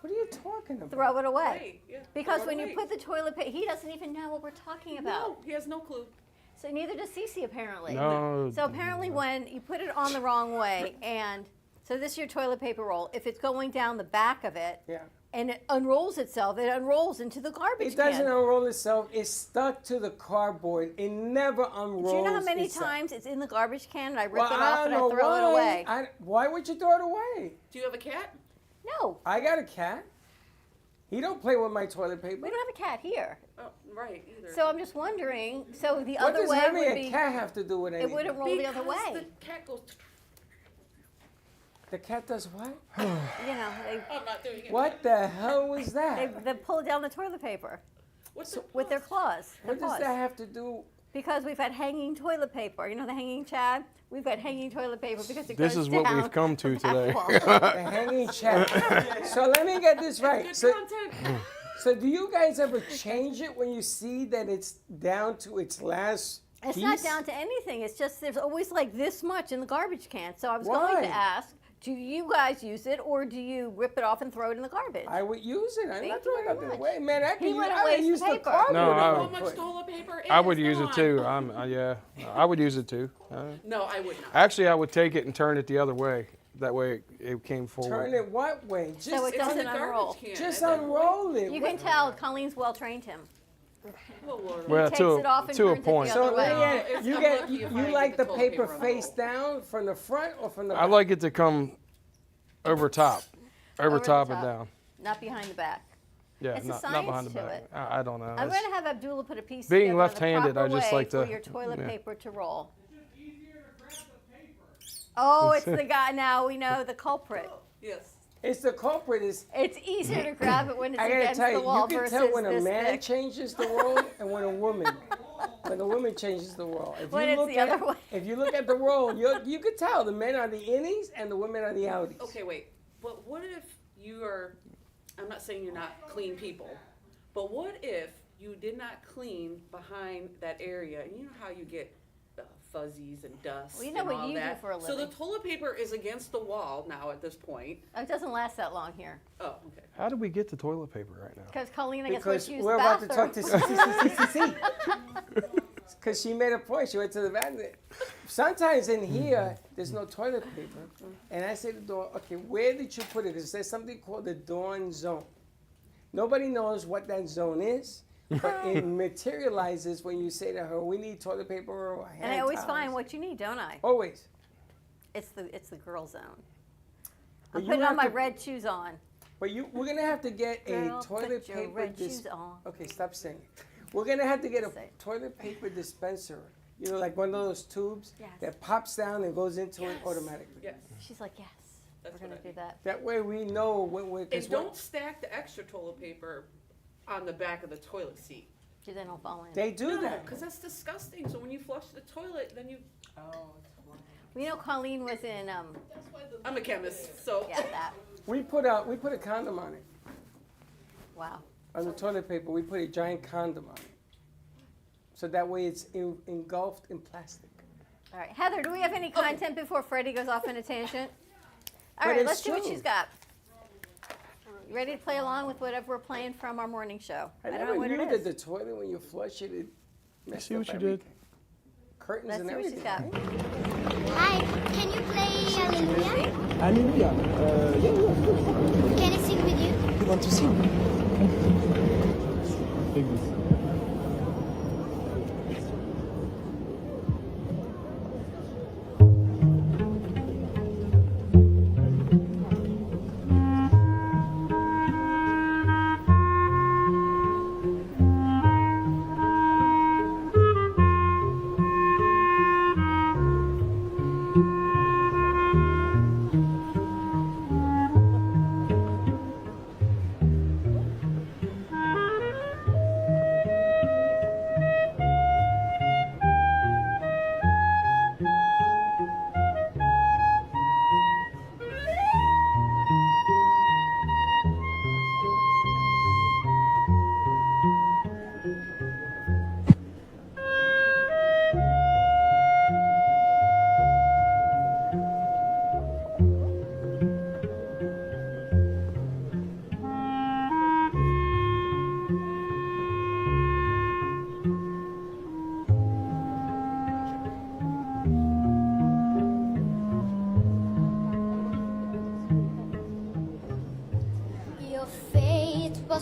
What are you talking about? Throw it away. Right, yeah, Because throw it when you away. put the toilet paper, he doesn't even know what we're talking about. No, he has no clue. So neither does Cece apparently. No. So apparently when you put it on the wrong way, and so this is your toilet paper roll, if it's going down the back of it, Yeah. and it unrolls itself, it unrolls into the garbage It doesn't can. unroll itself. It's stuck to the cardboard. It never unrolls. Do you know how many itself. times it's in the garbage can and I rip Well, it I off don't and I know throw why. it away? Why would you throw it away? Do you have a cat? No. I got a cat. He don't play with my toilet paper. We don't have a cat here. Oh, right, either. So I'm just wondering, so the What other does way having would a be, cat have to do with it anything? wouldn't roll the other way. The cat goes. The cat does what? You know, I'm not doing it. What the hell was that? they pull down the toilet paper What's the with their claws. What does that have to do? Because we've had hanging toilet paper. You know the hanging Chad? We've got hanging toilet paper because it This goes is what down we've come to the back today. wall. The hanging chat. So let me get this right. So do you guys ever change it when you see that it's down to its last It's piece? not down to anything. It's just there's always like this much in the garbage can. So I was Why? going to ask, do you guys use it or do you rip it off and throw it in the garbage? I would use it. I'm Thank not you throwing very nothing much. away. Man, I He can wouldn't I waste use the the paper. cardboard. No, if I- I How would much put. toilet paper I is would use it gone? too. Yeah, I would use it too. No, I would not. Actually, I would take it and turn it the other way. That way it came forward. Turn it what way? Just, So it It's in doesn't the garbage unroll. can. just and then- unroll it. You What- can tell Colleen's well trained him. Oh, Lord. Well, takes to it off and to a turns it the point. other So way. let me get It's- it. You I'm get lucky if you I like get the the toilet paper paper on face the down from the front or from the back? I like it to come over top, over the top and top. down. Not behind the back. Yeah, It's a not science behind the to back. it. I don't know. I'm It's- going to have Abdullah put a piece Being together left-handed, the proper I just way like to- for your toilet yeah. paper to roll. Oh, it's the guy. Now we know the culprit. Yes. It's the culprit. It's easier to grab it when it's I gotta against tell the you, wall you can versus tell when a this man thick. changes the role and when a woman changes the role. If When you it's look the at, other way. If you look at the role, you can tell the men are the innies and the women are the outies. Okay, wait. But what if you are, I'm not saying you're not clean people, but what if you did not clean behind that area? And you know how you get fuzzies and dust Well, you know and what all you do that. for a So the living. toilet paper is against the wall now at this point. It doesn't last that long here. Oh, okay. How did we get to toilet paper right now? Because Colleen, I guess, Because went to use we're the about to bathroom. talk to CCCC. Because she made a point. She went to the bathroom. Sometimes in here, there's no toilet paper. And I say to the door, okay, where did you put it? Because there's something called the dawn zone. Nobody knows what that zone is. But it materializes when you say to her, we need toilet paper or hand And I always towels. find what you need, don't I? Always. It's the girl zone. But I'm you putting on have my to- red shoes on. But we're going to have to get Girl, a toilet put your paper red shoes on. Okay, stop saying it. We're going to have to get a Say it. toilet paper dispenser. You know, like one of those tubes Yes. that pops down and goes into it automatically. Yes. She's like, yes, That's we're going what to I do that. That way we know when we're... 'cause And don't stack the extra toilet paper on the back of the toilet seat. So they don't fall in. They do No, that. because that's disgusting. So when you flush the toilet, then you. You know, Colleen was in, I'm a chemist, so. yeah, that. We put a condom on it. Wow. On the toilet paper, we put a giant condom on it. So that way it's engulfed in plastic. All right, Heather, do we have any content before Freddie goes off on a tangent? All But right, it's let's see what true. she's got. You ready to play along with whatever we're playing from our morning show? I don't never know what knew it that is. the toilet, when you flush it, it messed See up what you everything. did? Curtains Let's and see what she's everything. got. right? Hi, can you play Hallelujah? Hallelujah. Yeah. Can I sing with you? You want to sing? Take this.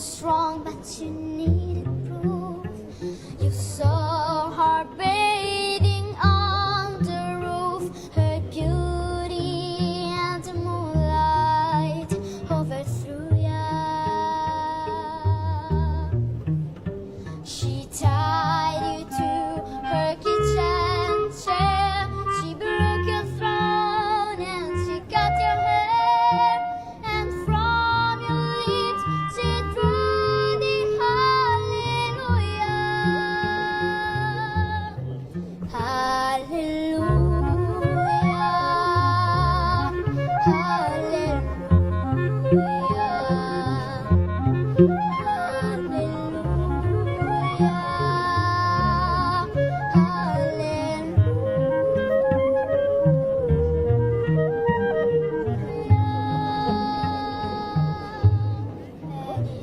strong, but you needed proof. You saw her bathing on the roof, her beauty and the moonlight overthrew ya. She tied you to her kitchen chair. She broke your throne and she cut your hair. And from your lips she drew the hallelujah.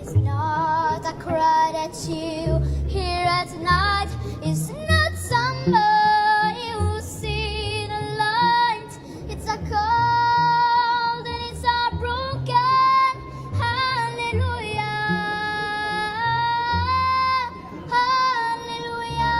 It's not a cry that you hear at night. It's not somebody who's seen a light. It's a cold and it's a broken hallelujah. Hallelujah.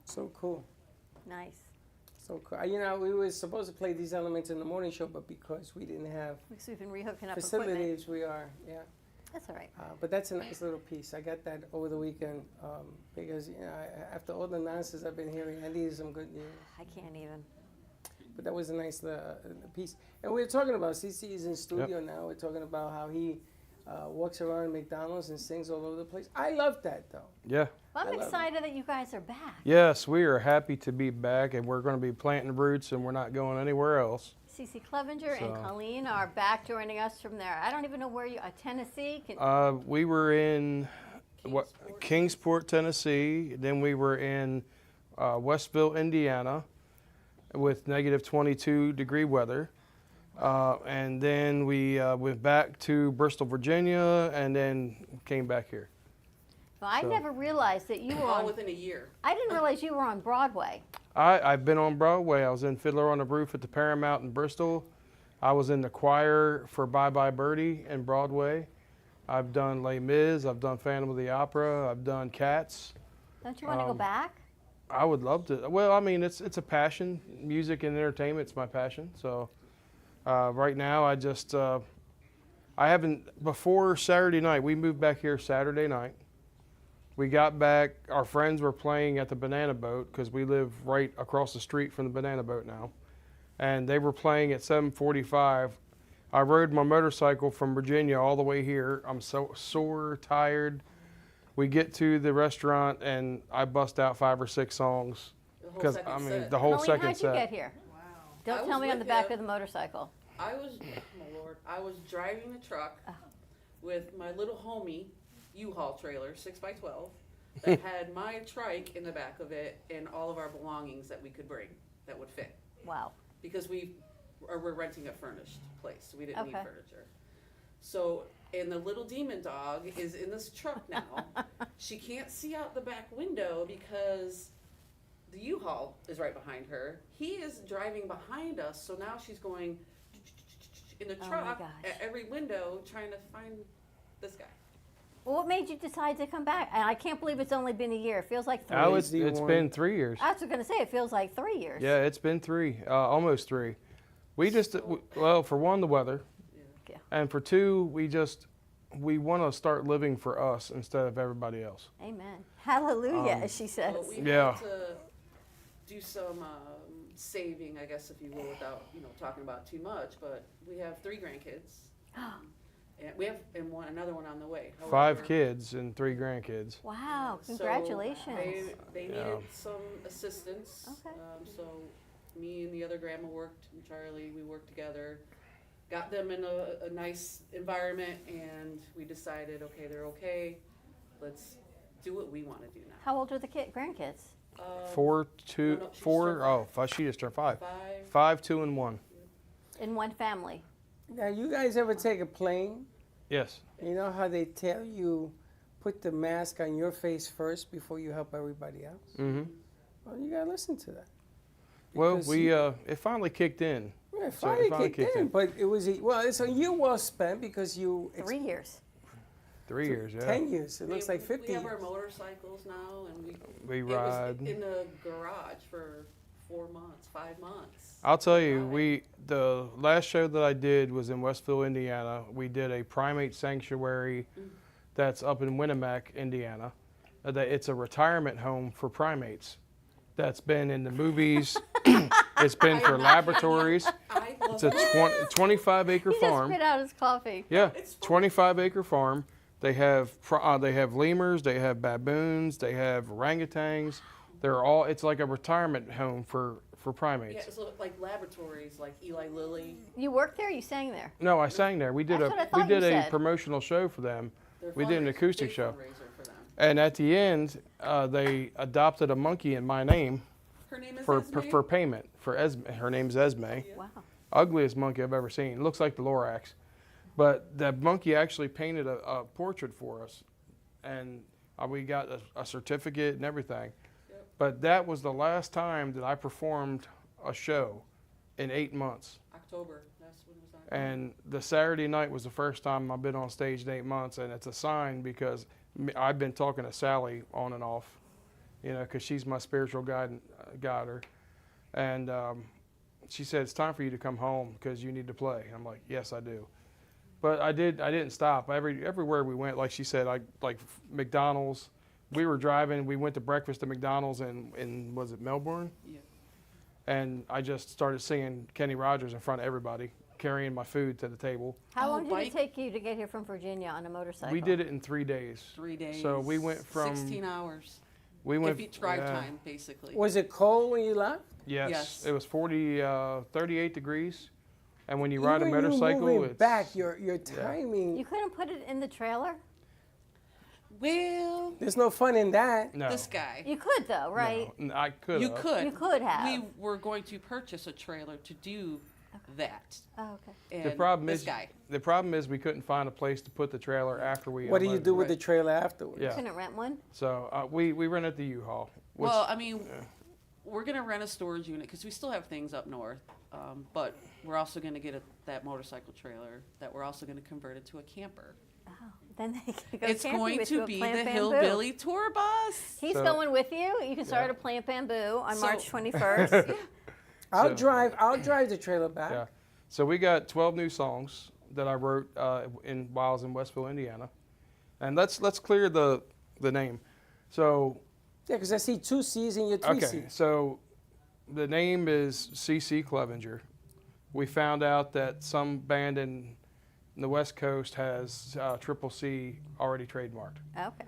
So cool. Nice. So cool. You know, we were supposed to play these elements in the morning show, but because we didn't have Because we've been rehooking up facilities, equipment. we are, yeah. That's all right. But that's a nice little piece. I got that over the weekend because, you know, after all the nonsense I've been hearing, I needed some good news. I can't even. But that was a nice piece. And we were talking about, CC is in studio now. We're talking about how he walks around McDonald's and sings all over the place. I love that, though. Yeah. Well, I'm I love excited that you guys are back. Yes, we are happy to be back, and we're going to be planting roots, and we're not going anywhere else. Cece Clevenger and So- Colleen are back joining us from there. I don't even know where you are. Tennessee? We were in Kingsport, Tennessee. Then we were in Westville, Indiana, with negative 22-degree weather. And then we went back to Bristol, Virginia, and then came back here. Well, I So- never realized that you were All on. within a year. I didn't realize you were on Broadway. I've been on Broadway. I was in Fiddler on the Roof at the Paramount in Bristol. I was in the choir for Bye Bye Birdie in Broadway. I've done Les Mis. I've done Phantom of the Opera. I've done Cats. Don't you want to go back? I would love to. Well, I mean, it's a passion. Music and entertainment's my passion. So right now, I just I haven't. Before Saturday night, we moved back here Saturday night. We got back. Our friends were playing at the Banana Boat because we live right across the street from the Banana Boat now, and they were playing at 7:45. I rode my motorcycle from Virginia all the way here. I'm so sore, tired. We get to the restaurant and I bust out 5 or 6 songs because I mean the whole Colleen, second how'd set. you get here? I Don't was tell me on the with back him. of the motorcycle. I was, oh Lord, I was driving the truck with my little homie U-Haul trailer, 6x12, that had my trike in the back of it and all of our belongings that we could bring that would fit. Wow. Because we're renting a furnished place, so we didn't need Okay. furniture. So, and the little demon dog is in this truck now. She can't see out the back window because the U-Haul is right behind her. He is driving behind us, so now she's going in the Oh my truck gosh. at every window trying to find this guy. Well, what made you decide to come back? And I can't believe it's only been a year. It feels like 3. Oh, it's been 3 years. I was going to say, it feels like 3 years. Yeah, it's been 3, almost 3. We just, well, for one, the weather, Yeah. and for two, we want to start living for us instead of everybody else. Amen. Hallelujah, as she says. So we Yeah. had to do some saving, I guess, if you will, without talking about too much. But we have 3 grandkids, and we have another one on the way. 5 However, kids and 3 grandkids. Wow, so congratulations. they Yeah. needed some assistance. Okay. So me and the other grandma worked, and Charlie, we worked together, got them in a nice environment, and we decided, okay, they're okay. Let's do what we want to do now. How old are the grandkids? 4, 2, 4. Oh, she just turned 5. 5, 2, and 1. In one family. Now, you guys ever take a plane? Yes. You know how they tell you put the mask on your face first before you help everybody else? Mm-hmm. Well, you gotta listen to that. Well, Because it finally kicked in. Yeah, it So finally kicked in, but it was it's a year well spent because you 3 years. 3 years, yeah. 10 years. It looks like 50 We have our years. motorcycles now, and We it ride. was in the garage for 4 months, 5 months. I'll tell you, the last show that I did was in Westville, Indiana. We did a primate sanctuary that's up in Winnemac, Indiana. It's a retirement home for primates that's been in the movies. It's been for laboratories. It's a 25-acre He farm. just spit out his coffee. Yeah, 25-acre farm. They have lemurs, they have baboons, they have orangutans. It's like a retirement home for primates. Yeah, so like laboratories, like Eli Lilly. You worked there? Or you sang there? No, I sang there. We did That's what I thought you a said. promotional show for them. We did an acoustic show. For them. And at the end, they adopted a monkey in my name. Her name is for Esme? for payment for Esme. Her name's Esme. Wow. Ugliest monkey I've ever seen. Looks like the Lorax. But that monkey actually painted a portrait for us, and we got a certificate and everything. But that was the last time that I performed a show in 8 months. October. That's when was that? And the Saturday night was the first time I've been on stage in 8 months, and it's a sign because I've been talking to Sally on and off, because she's my spiritual guide, and she said it's time for you to come home because you need to play. I'm like, yes, I do. But I didn't stop. Everywhere we went, like she said, like McDonald's. We were driving. We went to breakfast at McDonald's in was it Melbourne? Yeah. And I just started singing Kenny Rogers in front of everybody, carrying my food to the table. How long did it take you to get here from Virginia on a motorcycle? We did it in 3 days. 3 days. So we went from 16 hours. We went if you drive time, basically. Was it cold when you left? Yes. It was 38 degrees. And when you ride a Even motorcycle, moving it's back, your timing. You couldn't put it in the trailer? Well, there's no fun in that. No. This guy. You could though, right? No, I could. You could. You could have. We were going to purchase a trailer to do that. Oh, okay. The And problem this is guy. the problem is we couldn't find a place to put the trailer after we. What do you unloaded do it. with the trailer afterwards? Yeah. Couldn't rent one? So we rented the U-Haul. which- Well, I mean, we're going to rent a storage unit because we still have things up north. But we're also going to get that motorcycle trailer that we're also going to convert it to a camper. Oh, then they can go It's camping going with you to at be Plant the Bamboo. Hillbilly Tour Bus. He's So- going with you. You can start at Plant Bamboo on So- March 21st. I'll So- drive the trailer back. Yeah. So we got 12 new songs that I wrote while I was in Westville, Indiana. And let's clear the name. So Yeah, because I see 2 C's in your 3 okay, C's. so the name is C.C. Clevenger. We found out that some band in the West Coast has Triple C already trademarked. Okay.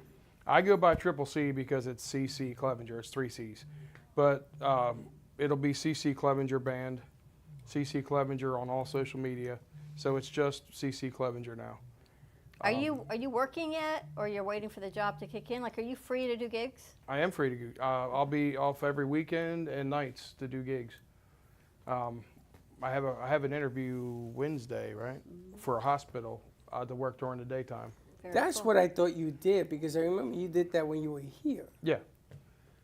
I go by Triple C because it's C.C. Clevenger. It's 3 C's. But it'll be C.C. Clevenger Band, C.C. Clevenger on all social media. So it's just C.C. Clevenger now. Are you working yet, or you're waiting for the job to kick in? Like, are you free to do gigs? I am free to go. I'll be off every weekend and nights to do gigs. I have an interview Wednesday, right, for a hospital to work during the daytime. That's what I thought you did, because I remember you did that when you were here. Yeah.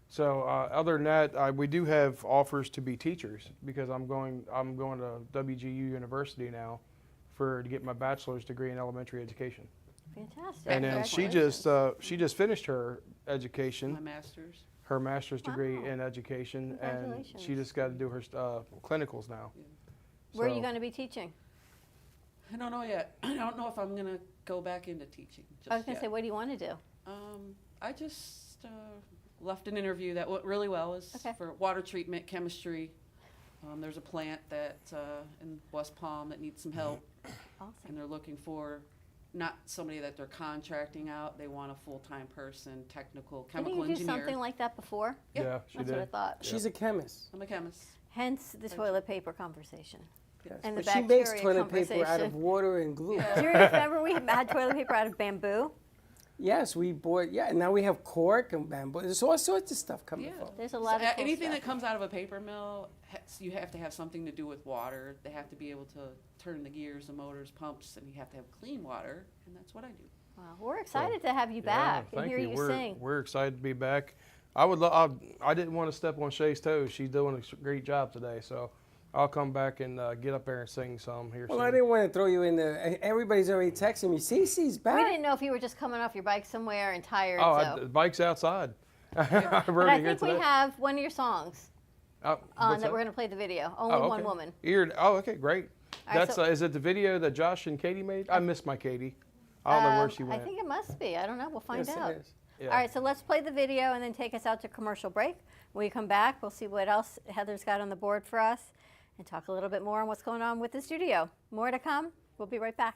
So other than that, we do have offers to be teachers because I'm going to WGU University now to get my bachelor's degree in elementary education. Fantastic. And then she just finished her education. My master's. Her master's degree Wow. in education, and Congratulations. she just got to do her clinicals now. Where are you So- going to be teaching? I don't know yet. I don't know if I'm going to go back into teaching. Just I was going to yet. say, what do you want to do? I just left an interview that went really well. It was for water treatment, chemistry. There's a plant that in West Palm that needs some help. Awesome. And they're looking for not somebody that they're contracting out. They want a full-time person, chemical Didn't you do engineer. something like that before? Yeah, she That's did. what I thought. She's a chemist. I'm a chemist. Hence the toilet paper conversation. Yes. And the But she makes bacteria toilet paper out of conversation. water and glue. Do you remember we had toilet paper out of bamboo? Yes, we bought, and now we have cork and bamboo. There's all sorts of stuff coming from. There's a lot of cool anything stuff. that comes out of a paper mill, you have to have something to do with water. They have to be able to turn the gears, the motors, pumps, and you have to have clean water, and that's what I do. Wow, we're excited to have you back and hear you sing. We're excited to be back. I didn't want to step on Shay's toes. She's doing a great job today, so I'll come back and get up there and sing some here soon. Well, I didn't want to throw you in there. Everybody's already texting me, Cece's back. We didn't know if you were just coming off your bike somewhere and tired. The bike's outside. But I think we have one of your songs that we're going to play the video. Only One Woman. Okay, great. Right, That's is it the video that Josh and Katie made? I miss my Katie. I don't know where she went. I think it must be. I don't know. We'll find out. It is. Yeah. All right, so let's play the video and then take us out to commercial break. When we come back, we'll see what else Heather's got on the board for us and talk a little bit more on what's going on with the studio. More to come. We'll be right back.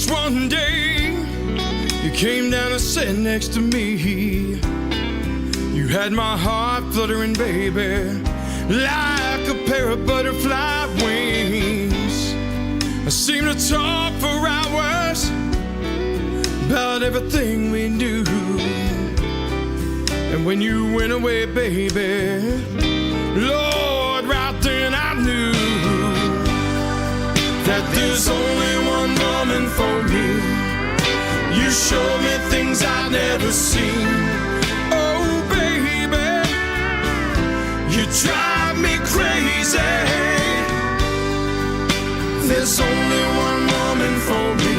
One day you came down and sat next to me. You had my heart fluttering, baby, like a pair of butterfly wings. I seemed to talk for hours about everything we knew. And when you went away, baby, Lord, right then I knew that there's only one woman for me. You showed me things I'd never seen. Oh, baby, you drive me crazy. There's only one woman for me.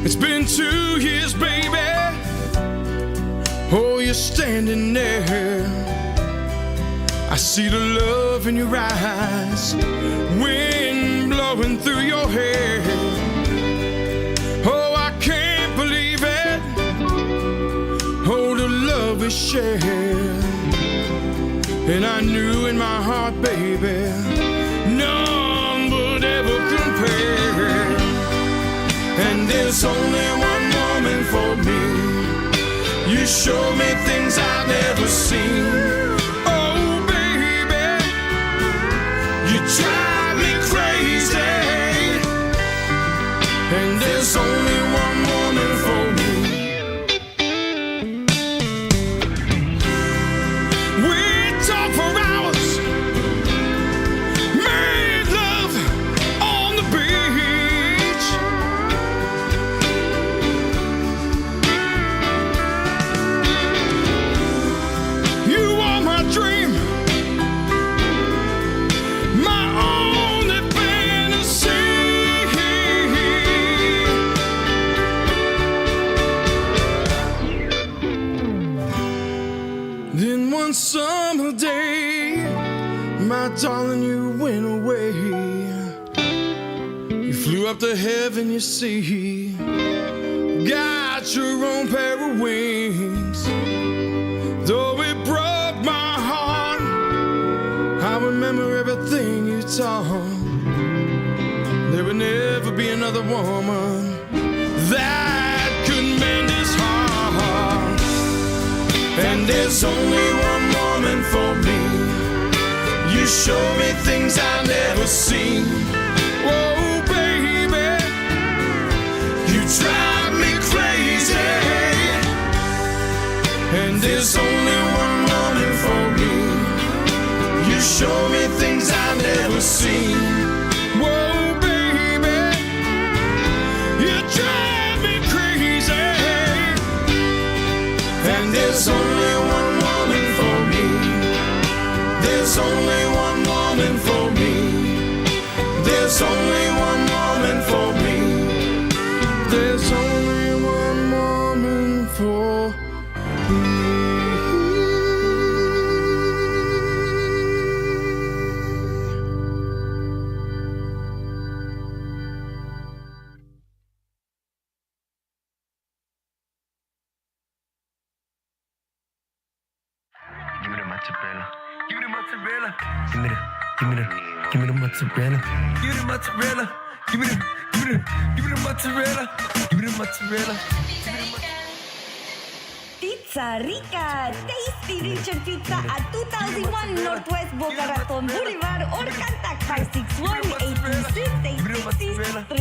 It's been 2 years, baby. Oh, you're standing there. I see the love in your eyes, wind blowing through your hair. Oh, I can't believe it. Oh, the love we shared. And I knew in my heart, baby, none would ever compare. And there's only one woman for me. You show me things I've never seen. Drive me crazy, and there's only one woman for me. We talk for hours, made love on the beach. You are my dream. Summer day, my darling, you went away. You flew up to heaven, you see, got your own pair of wings. Though it broke my heart, I remember everything you taught. There would never be another woman that could mend his heart. And there's only one woman for me. You show me things I've never seen. Oh, baby, you drive me crazy. And there's only one woman for me. You show me things I've never seen. Whoa, baby, you drive me crazy. And there's only one woman for me. There's only one woman for me. There's only one woman for me. There's only one woman for me. mozzarella. Give me the mozzarella. Give me the mozzarella. Give me the mozzarella. Give me the mozzarella. Give me the mozzarella. Pizza Rica, Tasty Richard Pizza at 2001 Northwest Boca Raton Boulevard or contact 561-826-8663. Give me the mozzarella. Give me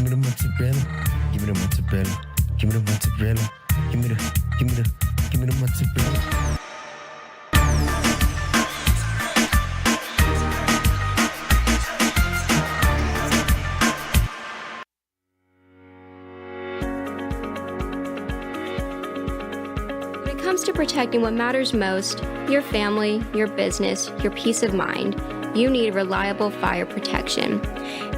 the mozzarella. Give me the mozzarella. Give me the mozzarella. When it comes to protecting what matters most, your family, your business, your peace of mind, you need reliable fire protection.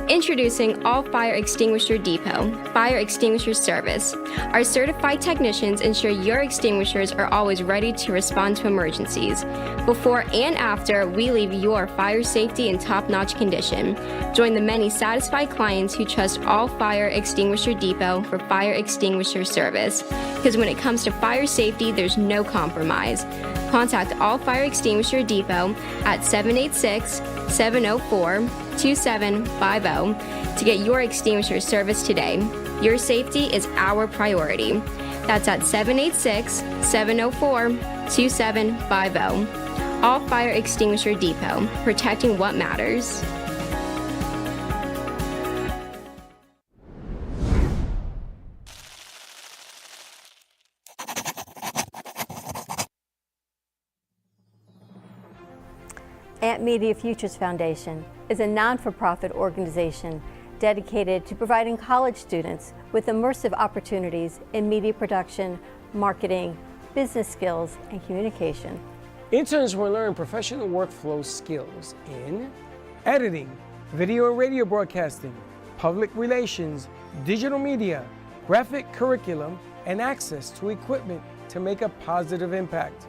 Introducing All Fire Extinguisher Depot, Fire Extinguisher Service. Our certified technicians ensure your extinguishers are always ready to respond to emergencies. Before and after, we leave your fire safety in top-notch condition. Join the many satisfied clients who trust All Fire Extinguisher Depot for fire extinguisher service. Because when it comes to fire safety, there's no compromise. Contact All Fire Extinguisher Depot at 786-704-2750 to get your extinguisher service today. Your safety is our priority. That's at 786-704-2750. All Fire Extinguisher Depot, protecting what matters. Amp Media Futures Foundation is a non-for-profit organization dedicated to providing college students with immersive opportunities in media production, marketing, business skills, and communication. Interns will learn professional workflow skills in editing, video and radio broadcasting, public relations, digital media, graphic curriculum, and access to equipment to make a positive impact.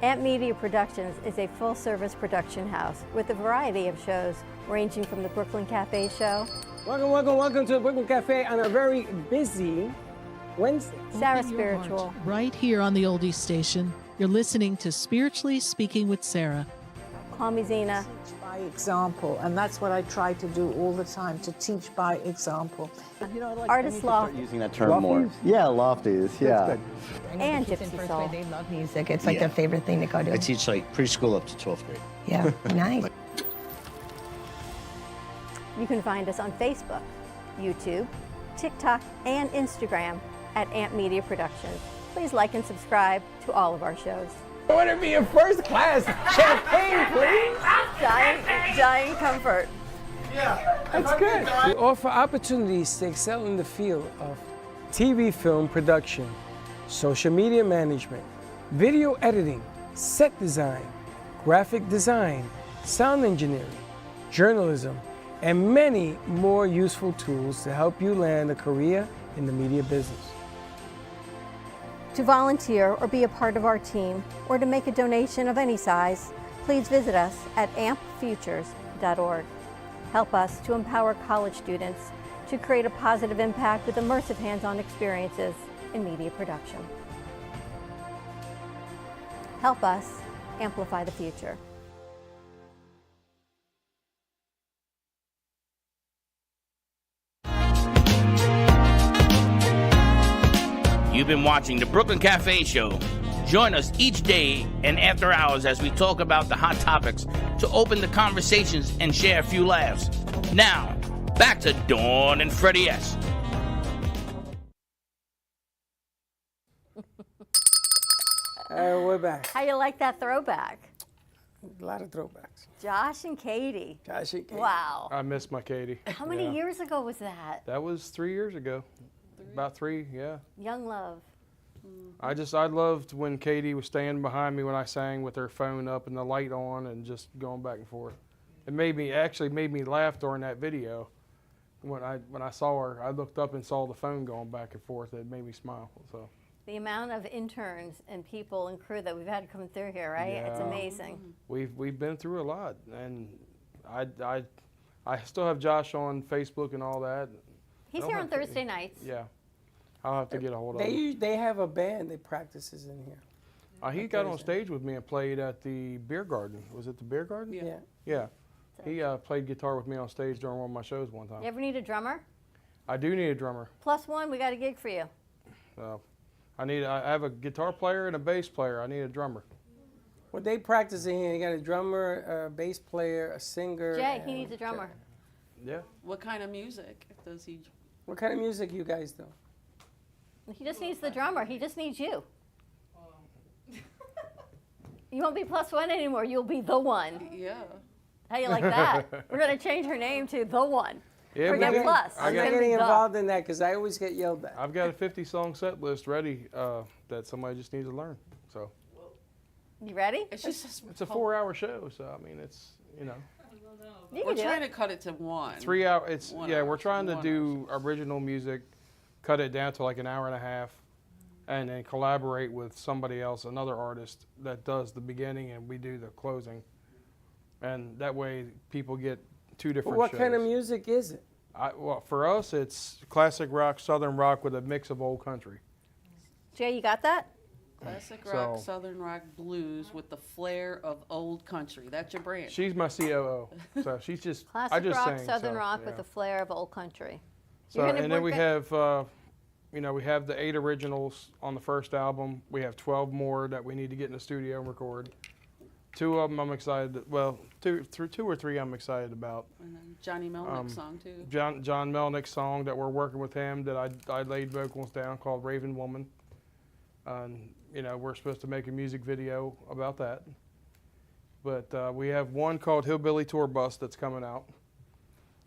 Amp Media Productions is a full-service production house with a variety of shows ranging from the Brooklyn Cafe show. Welcome to the Brooklyn Cafe on a very busy Wednesday. Sarah Spiritual. Right here on the Oldies Station, you're listening to Spiritually Speaking with Sarah. Call me Zena. By example, and that's what I try to do all the time, to teach by example. Artist Loft. Using that term more. Yeah, lofties, yeah. And Gypsy Soul. They love music. It's like their favorite thing to go to. I teach like preschool up to 12th grade. Yeah, nice. You can find us on Facebook, YouTube, TikTok, and Instagram at Amp Media Productions. Please like and subscribe to all of our shows. I want to be in first class. Champagne, please. Giant comfort. Yeah, that's good. We offer opportunities to excel in the field of TV film production, social media management, video editing, set design, graphic design, sound engineering, journalism, and many more useful tools to help you land a career in the media business. To volunteer or be a part of our team, or to make a donation of any size, please visit us at ampfutures.org. Help us to empower college students to create a positive impact with immersive hands-on experiences in media production. Help us amplify the future. You've been watching the Brooklyn Cafe Show. Join us each day and after hours as we talk about the hot topics to open the conversations and share a few laughs. Now, back to Dawn and Freddie S. We're back. How you like that throwback? A lot of throwbacks. Josh and Katie. Wow. I miss my Katie. How many years ago was that? That was 3 years ago. About 3, yeah. Young love. I loved when Katie was standing behind me when I sang with her phone up and the light on and just going back and forth. It actually made me laugh during that video. When I saw her, I looked up and saw the phone going back and forth. It made me smile. So. The amount of interns and people and crew that we've had come through here, right? Yeah. It's amazing. We've been through a lot, and I still have Josh on Facebook and all that. He's here on Thursday nights. Yeah. I'll have to get a hold of him. They have a band that practices in here. He got on stage with me and played at the Beer Garden. Was it the Beer Garden? Yeah. Yeah. He played guitar with me on stage during one of my shows one time. You ever need a drummer? I do need a drummer. +1, we got a gig for you. I have a guitar player and a bass player. I need a drummer. Well, they practice in here. You got a drummer, a bass player, a singer. Jay, he needs a drummer. Yeah. What kind of music does he? What kind of music you guys do? He just needs the drummer. He just needs you. You won't be +1 anymore. You'll be the one. Yeah. How you like that? We're going to change her name to the one. Yeah, Forget plus. I'm not getting involved in that because I always get yelled at. I've got a 50-song set list ready that somebody just needs to learn. So. You ready? It's just It's a 4-hour show, so I mean it's We're trying to cut it to 1. 3 hour. It's 1 yeah. hour. We're trying to 1 do original music, cut it down to like an hour and a half, and then collaborate with somebody else, another artist that does the beginning and we do the closing, and that way people get 2 different. What shows. kind of music is it? Well, for us, it's classic rock, southern rock with a mix of old country. Jay, you got that? Classic rock, southern rock, blues with the flair of old country. That's your brand. She's my COO, so she's just. Classic I just rock, sing, southern so, rock yeah. with the flair of old country. So and then we have, we have the 8 originals on the first album. We have 12 more that we need to get in the studio and record. 2 of them I'm excited. Well, two or three I'm excited about. And then Johnny Melnick's song too. John Melnick's song that we're working with him that I laid vocals down called Raven Woman. And we're supposed to make a music video about that. But we have one called Hillbilly Tour Bus that's coming out.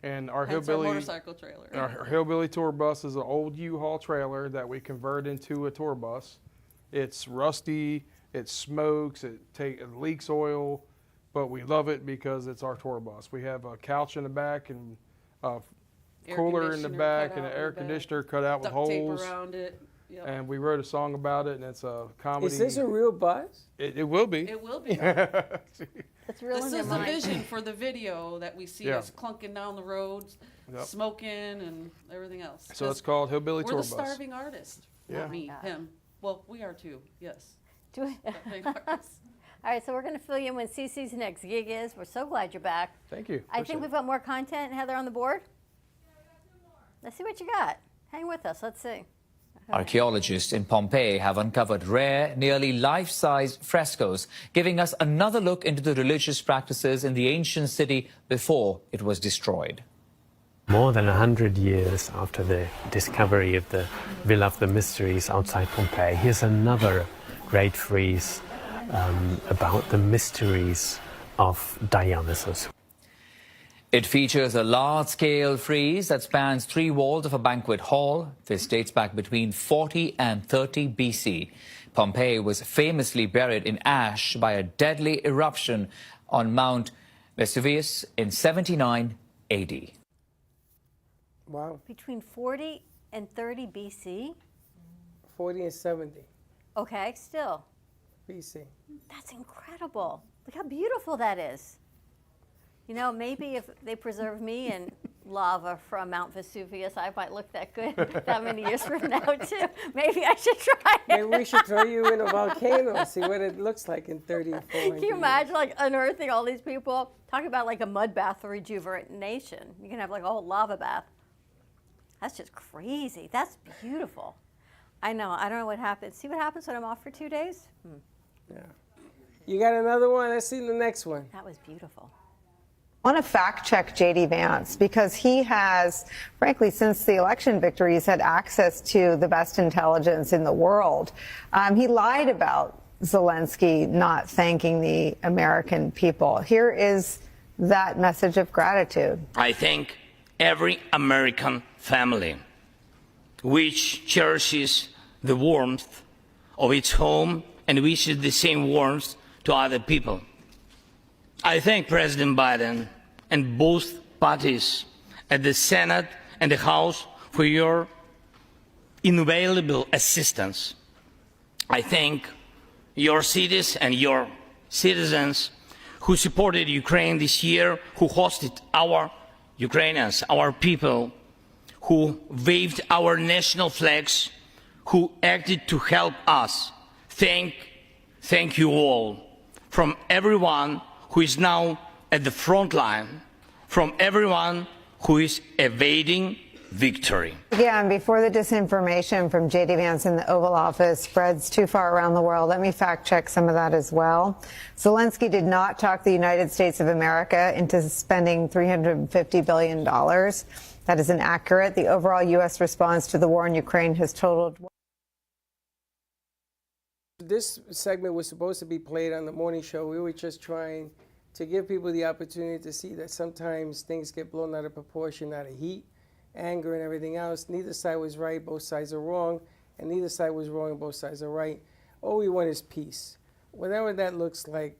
And our Hence hillbilly our motorcycle trailer. Our Hillbilly Tour Bus is an old U-Haul trailer that we convert into a tour bus. It's rusty, it smokes, it leaks oil, but we love it because it's our tour bus. We have a couch in the back and a cooler in the back and an air conditioner cut out with holes. Duct tape around it. Yep. And we wrote a song about it, and it's a comedy. Is this a real bus? It will be. It will be. It's real This in is your the mind. vision for the video that we see us clunking down the roads, smoking and everything else. So it's called Hillbilly Tour We're Bus. the starving artist. Yeah. Not me, him. Well, we are too, yes. Do it. Starving artists. All right, so we're going to fill you in when CeCe's next gig is. We're so glad you're back. Thank you. I think we've got more content, Heather, on the board. Let's see what you got. Hang with us. Let's see. Archaeologists in Pompeii have uncovered rare, nearly life-size frescoes, giving us another look into the religious practices in the ancient city before it was destroyed. More than 100 years after the discovery of the Villa of the Mysteries outside Pompeii, here's another great frieze about the mysteries of Dionysus. It features a large-scale frieze that spans 3 walls of a banquet hall. This dates back between 40 and 30 BC. Pompeii was famously buried in ash by a deadly eruption on Mount Vesuvius in 79 AD. Wow. Between 40 and 30 BC? 40 and 70 Okay, still. BC. That's incredible. Look how beautiful that is. Maybe if they preserve me in lava from Mount Vesuvius, I might look that good that many years from now, too. Maybe I should try it. Maybe we should throw you in a volcano and see what it looks like in 30 or 400 Can you imagine, unearthing all these people? Talking about, a mud bath for rejuvenation. You can have, a whole lava bath. That's just crazy. That's beautiful. I know. I don't know what happens. See what happens when I'm off for 2 days? Yeah. You got another one? Let's see the next one. That was beautiful. I want to fact check J.D. Vance because he has, frankly, since the election victory, he's had access to the best intelligence in the world. He lied about Zelensky not thanking the American people. Here is that message of gratitude. I thank every American family which cherishes the warmth of its home and wishes the same warmth to other people. I thank President Biden and both parties at the Senate and the House for your invaluable assistance. I thank your cities and your citizens who supported Ukraine this year, who hosted our Ukrainians, our people, who waved our national flags who acted to help us. Thank you all. From everyone who is now at the front line, from everyone who is evading victory. Yeah, and before the disinformation from J.D. Vance in the Oval Office spreads too far around the world, let me fact check some of that as well. Zelensky did not talk the United States of America into spending $350 billion. That is inaccurate. The overall U.S. response to the war in Ukraine has totaled. This segment was supposed to be played on the morning show. We were just trying to give people the opportunity to see that sometimes things get blown out of proportion, out of heat, anger, and everything else. Neither side was right, both sides are wrong, and neither side was wrong and both sides are right. All we want is peace. Whatever that looks like,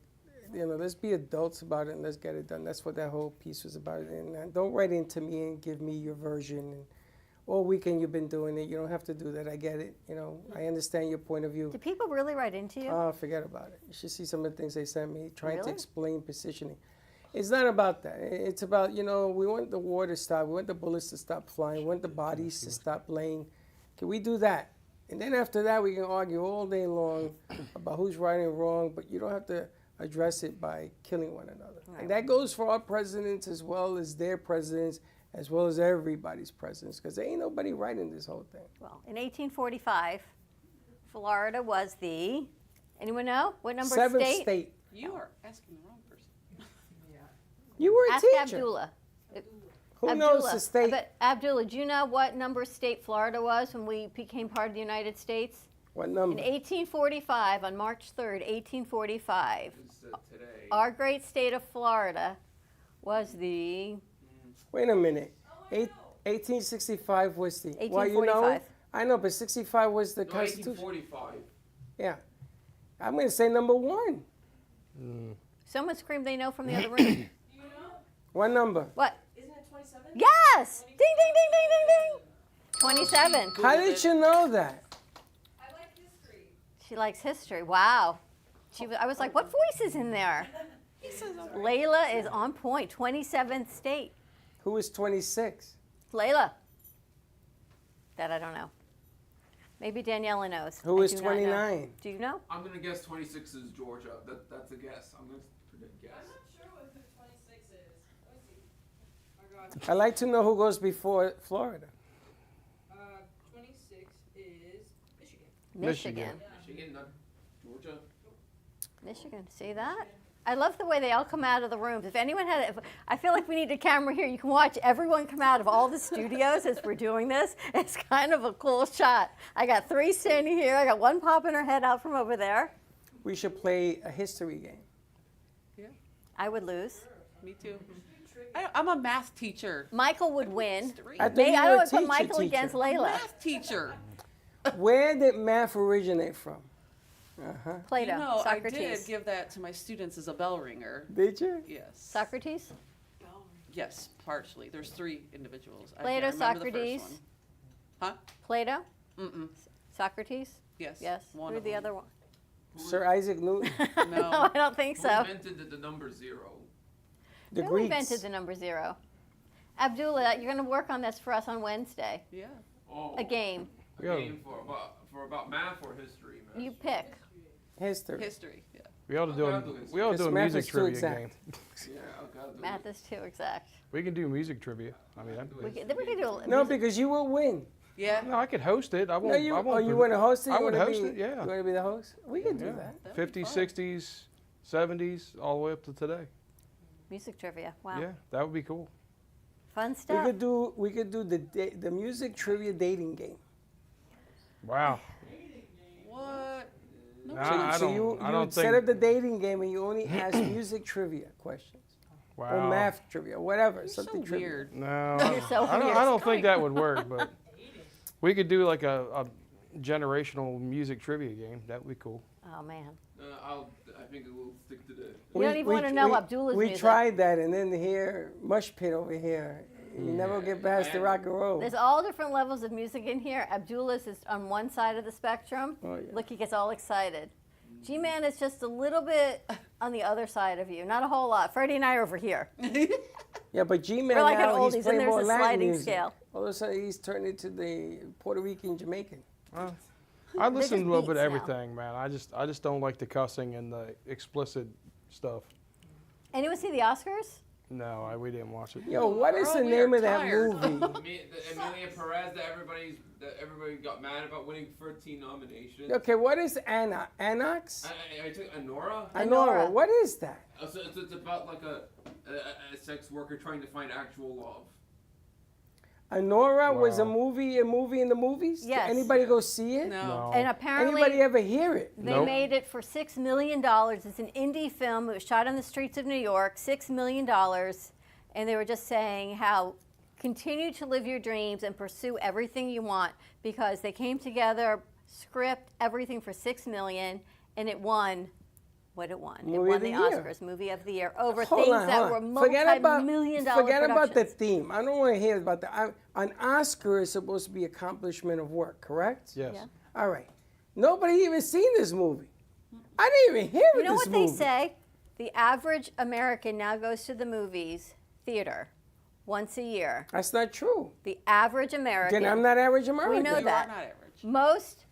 let's be adults about it and let's get it done. That's what that whole piece was about. And don't write into me and give me your version. And all weekend you've been doing it. You don't have to do that. I get it. I understand your point of view. Do people really write into you? Oh, forget about it. You should see some of the things they sent me, trying to Really? explain positioning. It's not about that. It's about, we want the war to stop. We want the bullets to stop flying. We want the bodies to stop laying. Can we do that? And then after that, we can argue all day long about who's right and wrong, but you don't have to address it by killing one another. Right. And that goes for our presidents as well as their presidents, as well as everybody's presidents, because there ain't nobody right in this whole thing. Well, in 1845, Florida was the, anyone know? What number Seventh state? state. You are asking the wrong person. You were a Ask teacher. Abdullah. Who knows the state? But Abdullah, do you know what number state Florida was when we became part of the United States? What In number? 1845, on March 3rd, 1845, our great state of Florida was the Wait a minute. 1865 was the. Well, 1845. I know, but 65 was the Constitution. 1845. Yeah. I'm going to say number one. Someone screamed they know from the other room. What number? What? Isn't it 27? Yes! Ding, ding, ding, ding, ding, ding. 27. How did you know that? She likes history. Wow. I was like, what voice is in there? Layla is on point. 27th state. Who is 26? Layla. That I don't know. Maybe Daniela knows. Who I is do not know. 29? Do you know? I'm gonna guess 26 is Georgia. That's a guess. I'm gonna predict guess. I'd like to know who goes before Florida. 26 is Michigan. Michigan. Michigan, not Georgia. Michigan. See that? I love the way they all come out of the rooms. If anyone I feel like we need a camera here. You can watch everyone come out of all the studios as we're doing this. It's kind of a cool shot. I got 3 standing here. I got 1 popping her head out from over there. We should play a history game. Yeah. I would lose. Me too. I'm a math teacher. Michael would win. I thought you were I a would put teacher, Michael teacher. against Layla. Math teacher. Where did math originate from? Plato. You know, Socrates. I did give that to my students as a bell ringer. Did you? Yes. Socrates? Yes, partially. There's 3 individuals. I Plato, can't remember the first Socrates. one. Huh? Plato? Mm-mm. Socrates? Yes. Yes. One Who's of the them. other one? Sir Isaac Newton. No, I don't think so. Who invented the number 0? The Who Greeks. invented the number 0? Abdullah, you're going to work on this for us on Wednesday. Yeah. Oh. A game. A game for about math or history, man. You pick. History. History, yeah. We ought to do a math music is too trivia exact. game. Yeah, I've got to do Math is too exact. We can do music trivia. I mean, We can do a No, because you will win. Yeah. No, I could host it. I won't. No, you, I won't you want to host it? I You would wanna host be- it. Yeah. You want to be the host? We can do Yeah. that. 50s, 60s, 70s, all the way up to today. Music trivia. Wow. Yeah, that would be cool. Fun stuff. We could do the music trivia dating game. Wow. What? No. I So don't. you I don't set think. up the dating game and you only ask music trivia questions. Or Wow. math trivia, whatever. You're something so trivia. weird. No, You're so I don't. weird. I don't think that would work. But we could do like a generational music trivia game. That would be cool. Oh, man. I think we'll stick to the. You don't even want to know Abdullah's We music. tried that, and then here, Mush Pit over here. You never get past the rock and roll. There's all different levels of music in here. Abdullah's is on one side of the spectrum. Oh, yeah. Look, he gets all excited. G-Man is just a little bit on the other side of you. Not a whole lot. Freddie and I are over here. Yeah, but G-Man We're like an now, oldies, he's and playing there's more a Latin sliding music. scale. All of a sudden, he's turned into the Puerto Rican Jamaican. I listen to a little bit of beats now. everything, man. I just don't like the cussing and the explicit stuff. Anyone see the Oscars? No, we didn't watch it. Yo, what is the name of that movie? Amelia Perez that everybody got mad about winning 13 nominations. Okay, what is Annox? I took Anora. Anora. What is that? So it's about like a sex worker trying to find actual love. Anora was a movie in the movies? Yes. Did anybody go see it? No. And apparently, anybody ever hear it? They made it for $6 million. It's an indie film. It was shot on the streets of New York, $6 million. And they were just saying how continue to live your dreams and pursue everything you want, because they came together, script, everything for $6 million, and it won what it won. It won the Oscars, Movie of the Year, over things that were multi-million dollar Forget about the productions. theme. I don't want to hear about that. An Oscar is supposed to be accomplishment of work, correct? Yes. Yeah. All right. Nobody even seen this movie. I didn't even hear You know this what movie. they say? The average American now goes to the movies, theater, once a year. That's not true. The average American. Then I'm not average American. We know You that. are not average. Most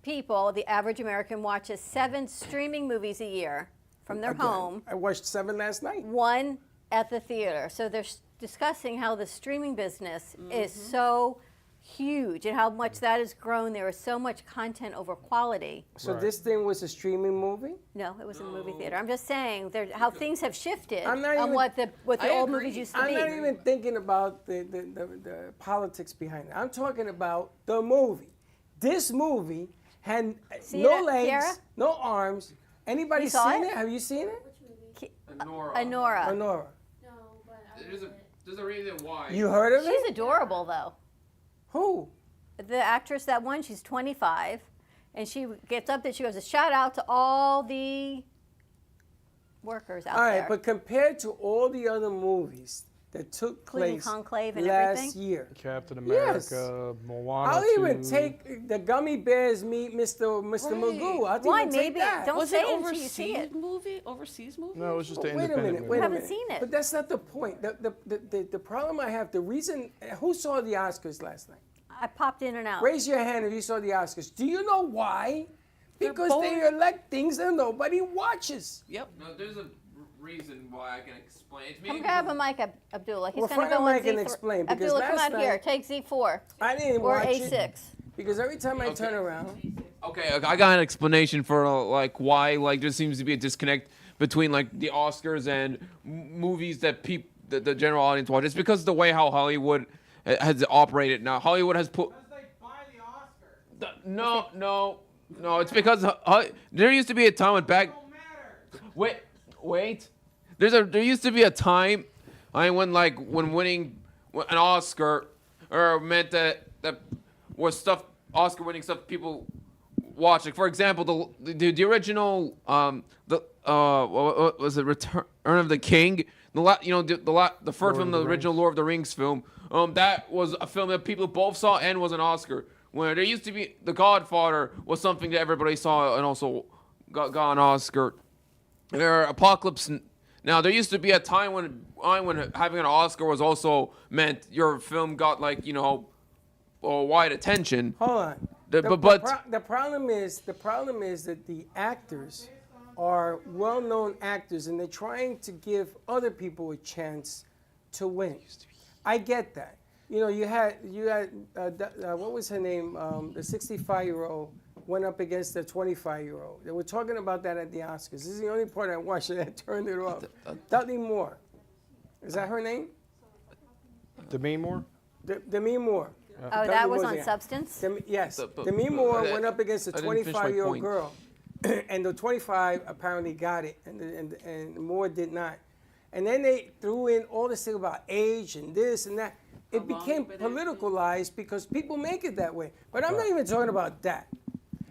people, the average American, watches 7 streaming movies a year from their Again, home. I watched 7 last night. 1 at the theater. So they're discussing how the streaming business is so huge and how much that has grown. There is so much content over quality. So this thing was a streaming movie? No, it was in the movie theater. I'm just saying how things have shifted I'm not on even- what the I old agree. movies used to I'm be. not even thinking about the politics behind it. I'm talking about the movie. This movie had See no it, legs, Kiara? no arms. Anybody You saw seen it? it? Have you seen it? Anora. Anora. There's a reason why. You heard of it? She's adorable, though. Who? The actress that won, she's 25, and she gets up there. She goes, a shout out to all the workers out All right, there. but compared to all the other movies that took Including place Conclave and last everything? year. Captain Yes. America, Moana. I'll even 2. take the Gummy Bears meet Mr. Magoo. I'll Why? even take Maybe that. don't Was say it it until you see it. Overseas movie? No, it was just an Wait a independent minute, movie. wait a haven't minute. seen it. But that's not the point. The problem I have, the reason, who saw the Oscars last night? I popped in and out. Raise your hand if you saw the Oscars. Do you know why? Because they boring. elect things that nobody watches. Yep. No, there's a reason why I can explain. It's Come maybe grab a mic, Abdullah. He's Well, going to find go a on mic and Z4. explain, because Abdullah, come last out here. night- Take Z4. I didn't Or watch A6. it. Because every time I turn around, Okay, I got an explanation for like why like there seems to be a disconnect between like the Oscars and movies that the general audience watch. It's because of the way how Hollywood has operated now. Hollywood has put. No. It's because there used to be a time when back. Wait. There used to be a time, when winning an Oscar, or meant that was stuff Oscar winning stuff people watch. Like for example, the original what was it, Return of the King? The first film, the original Lord of the Rings film. That was a film that people both saw and was an Oscar. Where there used to be The Godfather was something that everybody saw and also got an Oscar. Apocalypse. Now there used to be a time when having an Oscar was also meant your film got wide attention. hold on. The problem is that the actors are well-known actors, and they're trying to give other people a chance to win. I get that. You had what was her name? The 65-year-old went up against the 25-year-old. They were talking about that at the Oscars. This is the only part I watched and I turned it off. Dudley Moore. Is that her name? Demi Moore? Demi Moore. Oh, Dudley that was Moore's on the guy. Substance? Yes. Demi Moore went up against a I didn't finish my 25-year-old point. girl. And the 25 apparently got it, and Moore did not. And then they threw in all this thing about age and this and that. It became politicalized because people make it that way. But I'm not even talking about that.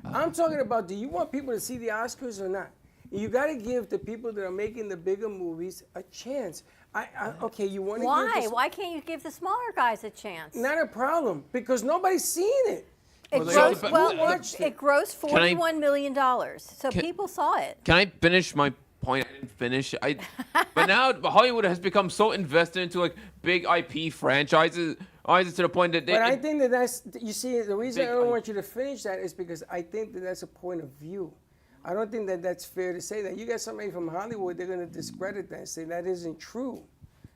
I'm talking about, do you want people to see the Oscars or not? You got to give the people that are making the bigger movies a chance. Okay, you want to Why? give Why can't you give the smaller guys a chance? Not a problem, because nobody's seen it. It Well, grossed $41 million. So Can- people saw it. Can I finish my point? I didn't finish. But now Hollywood has become so invested into like big IP franchises. Why is it to the point that they? But I think that's, you see, the reason I don't want you to finish that is because I think that that's a point of view. I don't think that that's fair to say that. You got somebody from Hollywood, they're going to discredit that and say that isn't true.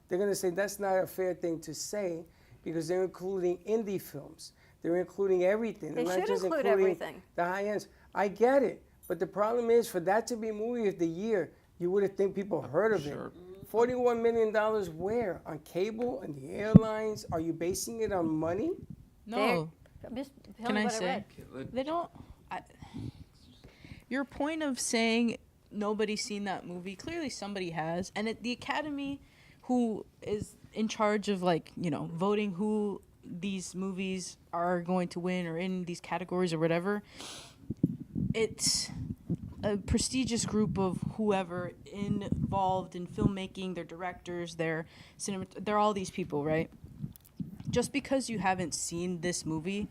They're going to say that's not a fair thing to say because they're including indie films. They're including everything. They They're not should just include including everything. the high ends. I get it. But the problem is, for that to be movie of the year, you would have think people heard of it. $41 million where? On cable and the airlines? Are you basing it on money? No. Just tell Can me I what say? read. They don't. Your point of saying nobody's seen that movie, clearly somebody has. And the Academy, who is in charge of, like, you know, voting who these movies are going to win or in these categories or whatever, it's a prestigious group of whoever involved in filmmaking, their directors, their they're all these people, right? Just because you haven't seen this movie,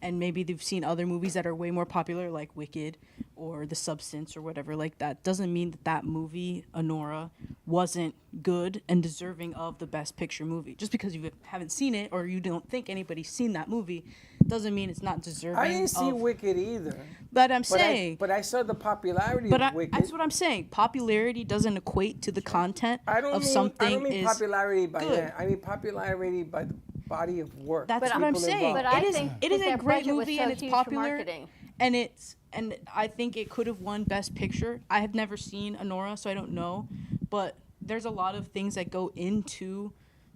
and maybe they've seen other movies that are way more popular, like Wicked or The Substance or whatever like that, doesn't mean that that movie, Anora, wasn't good and deserving of the Best Picture movie. Just because you haven't seen it or you don't think anybody's seen that movie doesn't mean it's not deserving. I didn't see Wicked either. But I'm saying. But I saw the popularity But of Wicked. that's what I'm saying. Popularity doesn't equate to the content of I something. don't mean is popularity by good. that. I mean popularity by the body of work. That's what I'm saying. But I It is. think It is that a their great budget was movie so and it's huge for popular. marketing. And I think it could have won Best Picture. I have never seen Anora, so I don't know. But there's a lot of things that go into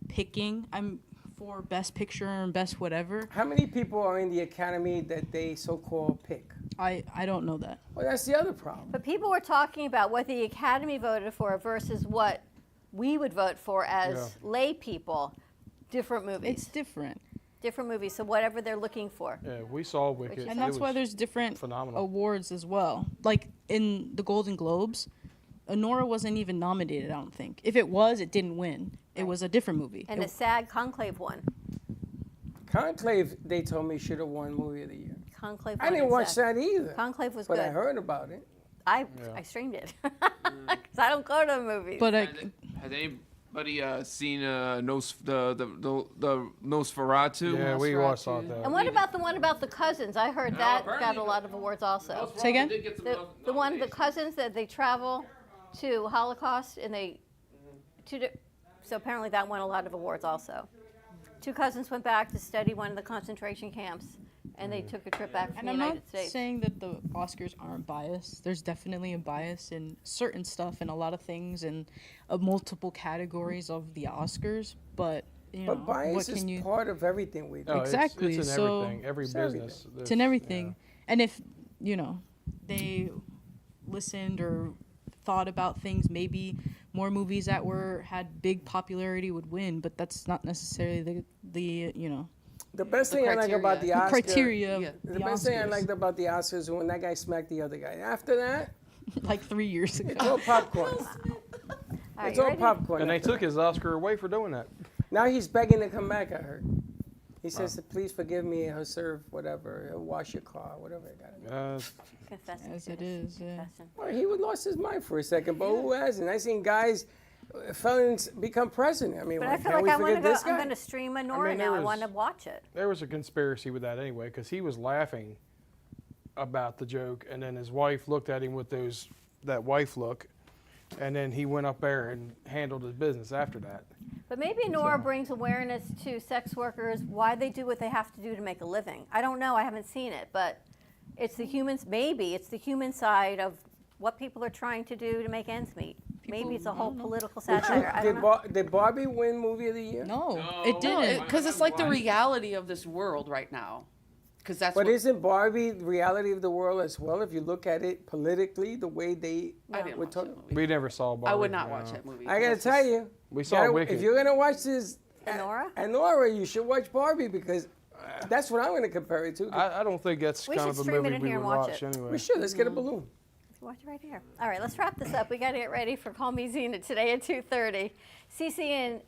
picking. I'm for Best Picture and Best whatever. How many people are in the Academy that they so-called pick? I don't know that. Well, that's the other problem. But people were talking about what the Academy voted for versus what we would vote for as lay people. Different movies. It's different. Different movies, so whatever they're looking for. Yeah, we saw Wicked. And that's why there's different awards as well. Like in the Golden Globes, Anora wasn't even nominated, I don't think. If it was, it didn't win. It was a different movie. And the SAG Conclave won. Conclave, they told me, should have won Movie of the Year. Conclave I won didn't and watch SAG. that either. Conclave was but good. I heard about it. I streamed it. 'Cause I don't go to the movies. But Has anybody seen the Nosferatu? Yeah, we all saw that. And what about the one about the cousins? I heard that got a lot of awards also. Say again? The one, the cousins that they travel to Holocaust and so apparently that won a lot of awards also. Two cousins went back to study one of the concentration camps, and they took a trip back from And the I'm United not States. saying that the Oscars aren't biased. There's definitely a bias in certain stuff and a lot of things and multiple categories of the Oscars. But you know, But bias what is can you? part of everything we do. No, Exactly. It's in so everything, every business. It's in everything. And if you know, they listened or thought about things, maybe more movies that had big popularity would win. But that's not necessarily the you know. The best thing I like about the Oscars, criteria. the best thing I liked about the Oscars is when that guy smacked the other guy. After that, like 3 years ago, it's all popcorn. right, It's you all ready? popcorn. And they after took his Oscar away for doing that. Now he's begging to come back, I heard. He says, please forgive me, he'll serve whatever, he'll wash your car, whatever it got. Confessing. As it is, yeah. Well, he lost his mind for a second, but who hasn't? I seen guys, felons, become president. I mean, But why I feel can't like we I want to forget go. this guy? I'm going to stream Anora mean, there now. I was- want to watch it. There was a conspiracy with that anyway, because he was laughing about the joke, and then his wife looked at him with that wife look, and then he went up there and handled his business after that. But maybe Nora brings awareness to sex workers, why they do what they have to do to make a living. I don't know. I haven't seen it, but it's the humans. Maybe it's the human side of what people are trying to do to make ends meet. Maybe it's a whole political satire. I don't know. Did Barbie win Movie of the Year? No, It didn't, because it's like the reality of this world right now. Because that's. But what, isn't Barbie the reality of the world as well? If you look at it politically, the way they were talking. We never saw Barbie. I would not you watch know. that movie. I gotta That's tell just- you, We saw Wicked. if you're gonna watch this Anora, you should watch Barbie because that's what I'm gonna compare it to. I don't think that's We kind should of a stream it movie in we here would and watch watch it. anyway. We should. Let's get a balloon. Watch it right here. All right, let's wrap this up. We got to get ready for Call Me Zena today at 2:30. Cece and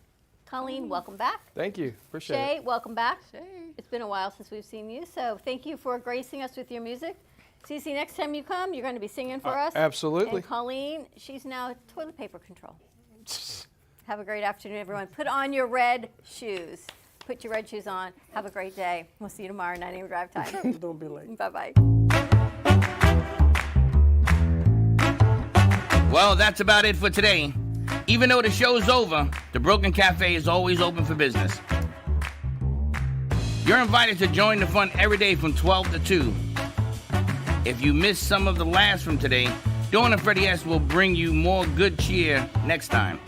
Colleen, welcome back. Thank you. Appreciate Shay, it. welcome back. It's been a while since we've seen you, so thank you for gracing us with your music. Cece, next time you come, you're going to be singing for us. Absolutely. And Colleen, she's now toilet paper control. Have a great afternoon, everyone. Put on your red shoes. put your red shoes on. Have a great day. We'll see you tomorrow, 9 a.m. drive time. Don't be late. Bye-bye. Well, that's about it for today. Even though the show's over, the Brooklyn Cafe is always open for business. You're invited to join the fun every day from 12 to 2. If you missed some of the laughs from today, Dawn and Freddie S. will bring you more good cheer next time.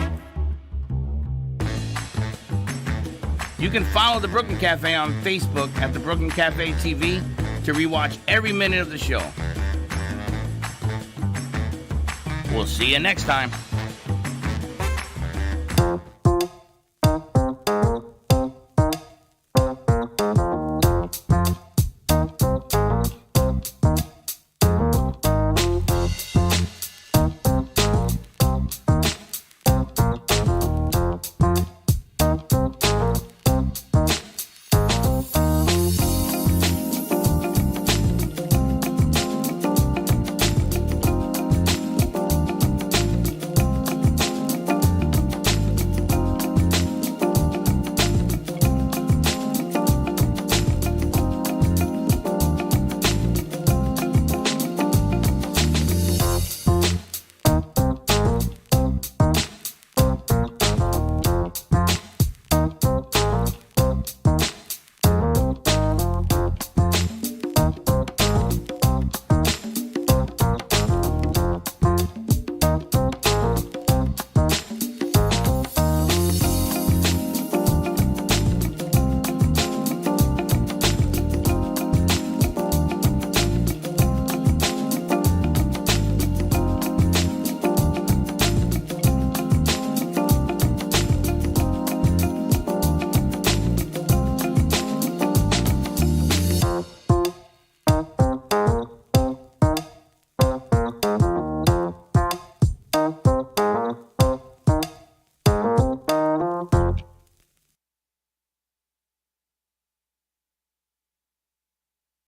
You can follow the Brooklyn Cafe on Facebook at the Brooklyn Cafe TV to rewatch every minute of the show. We'll see you next time.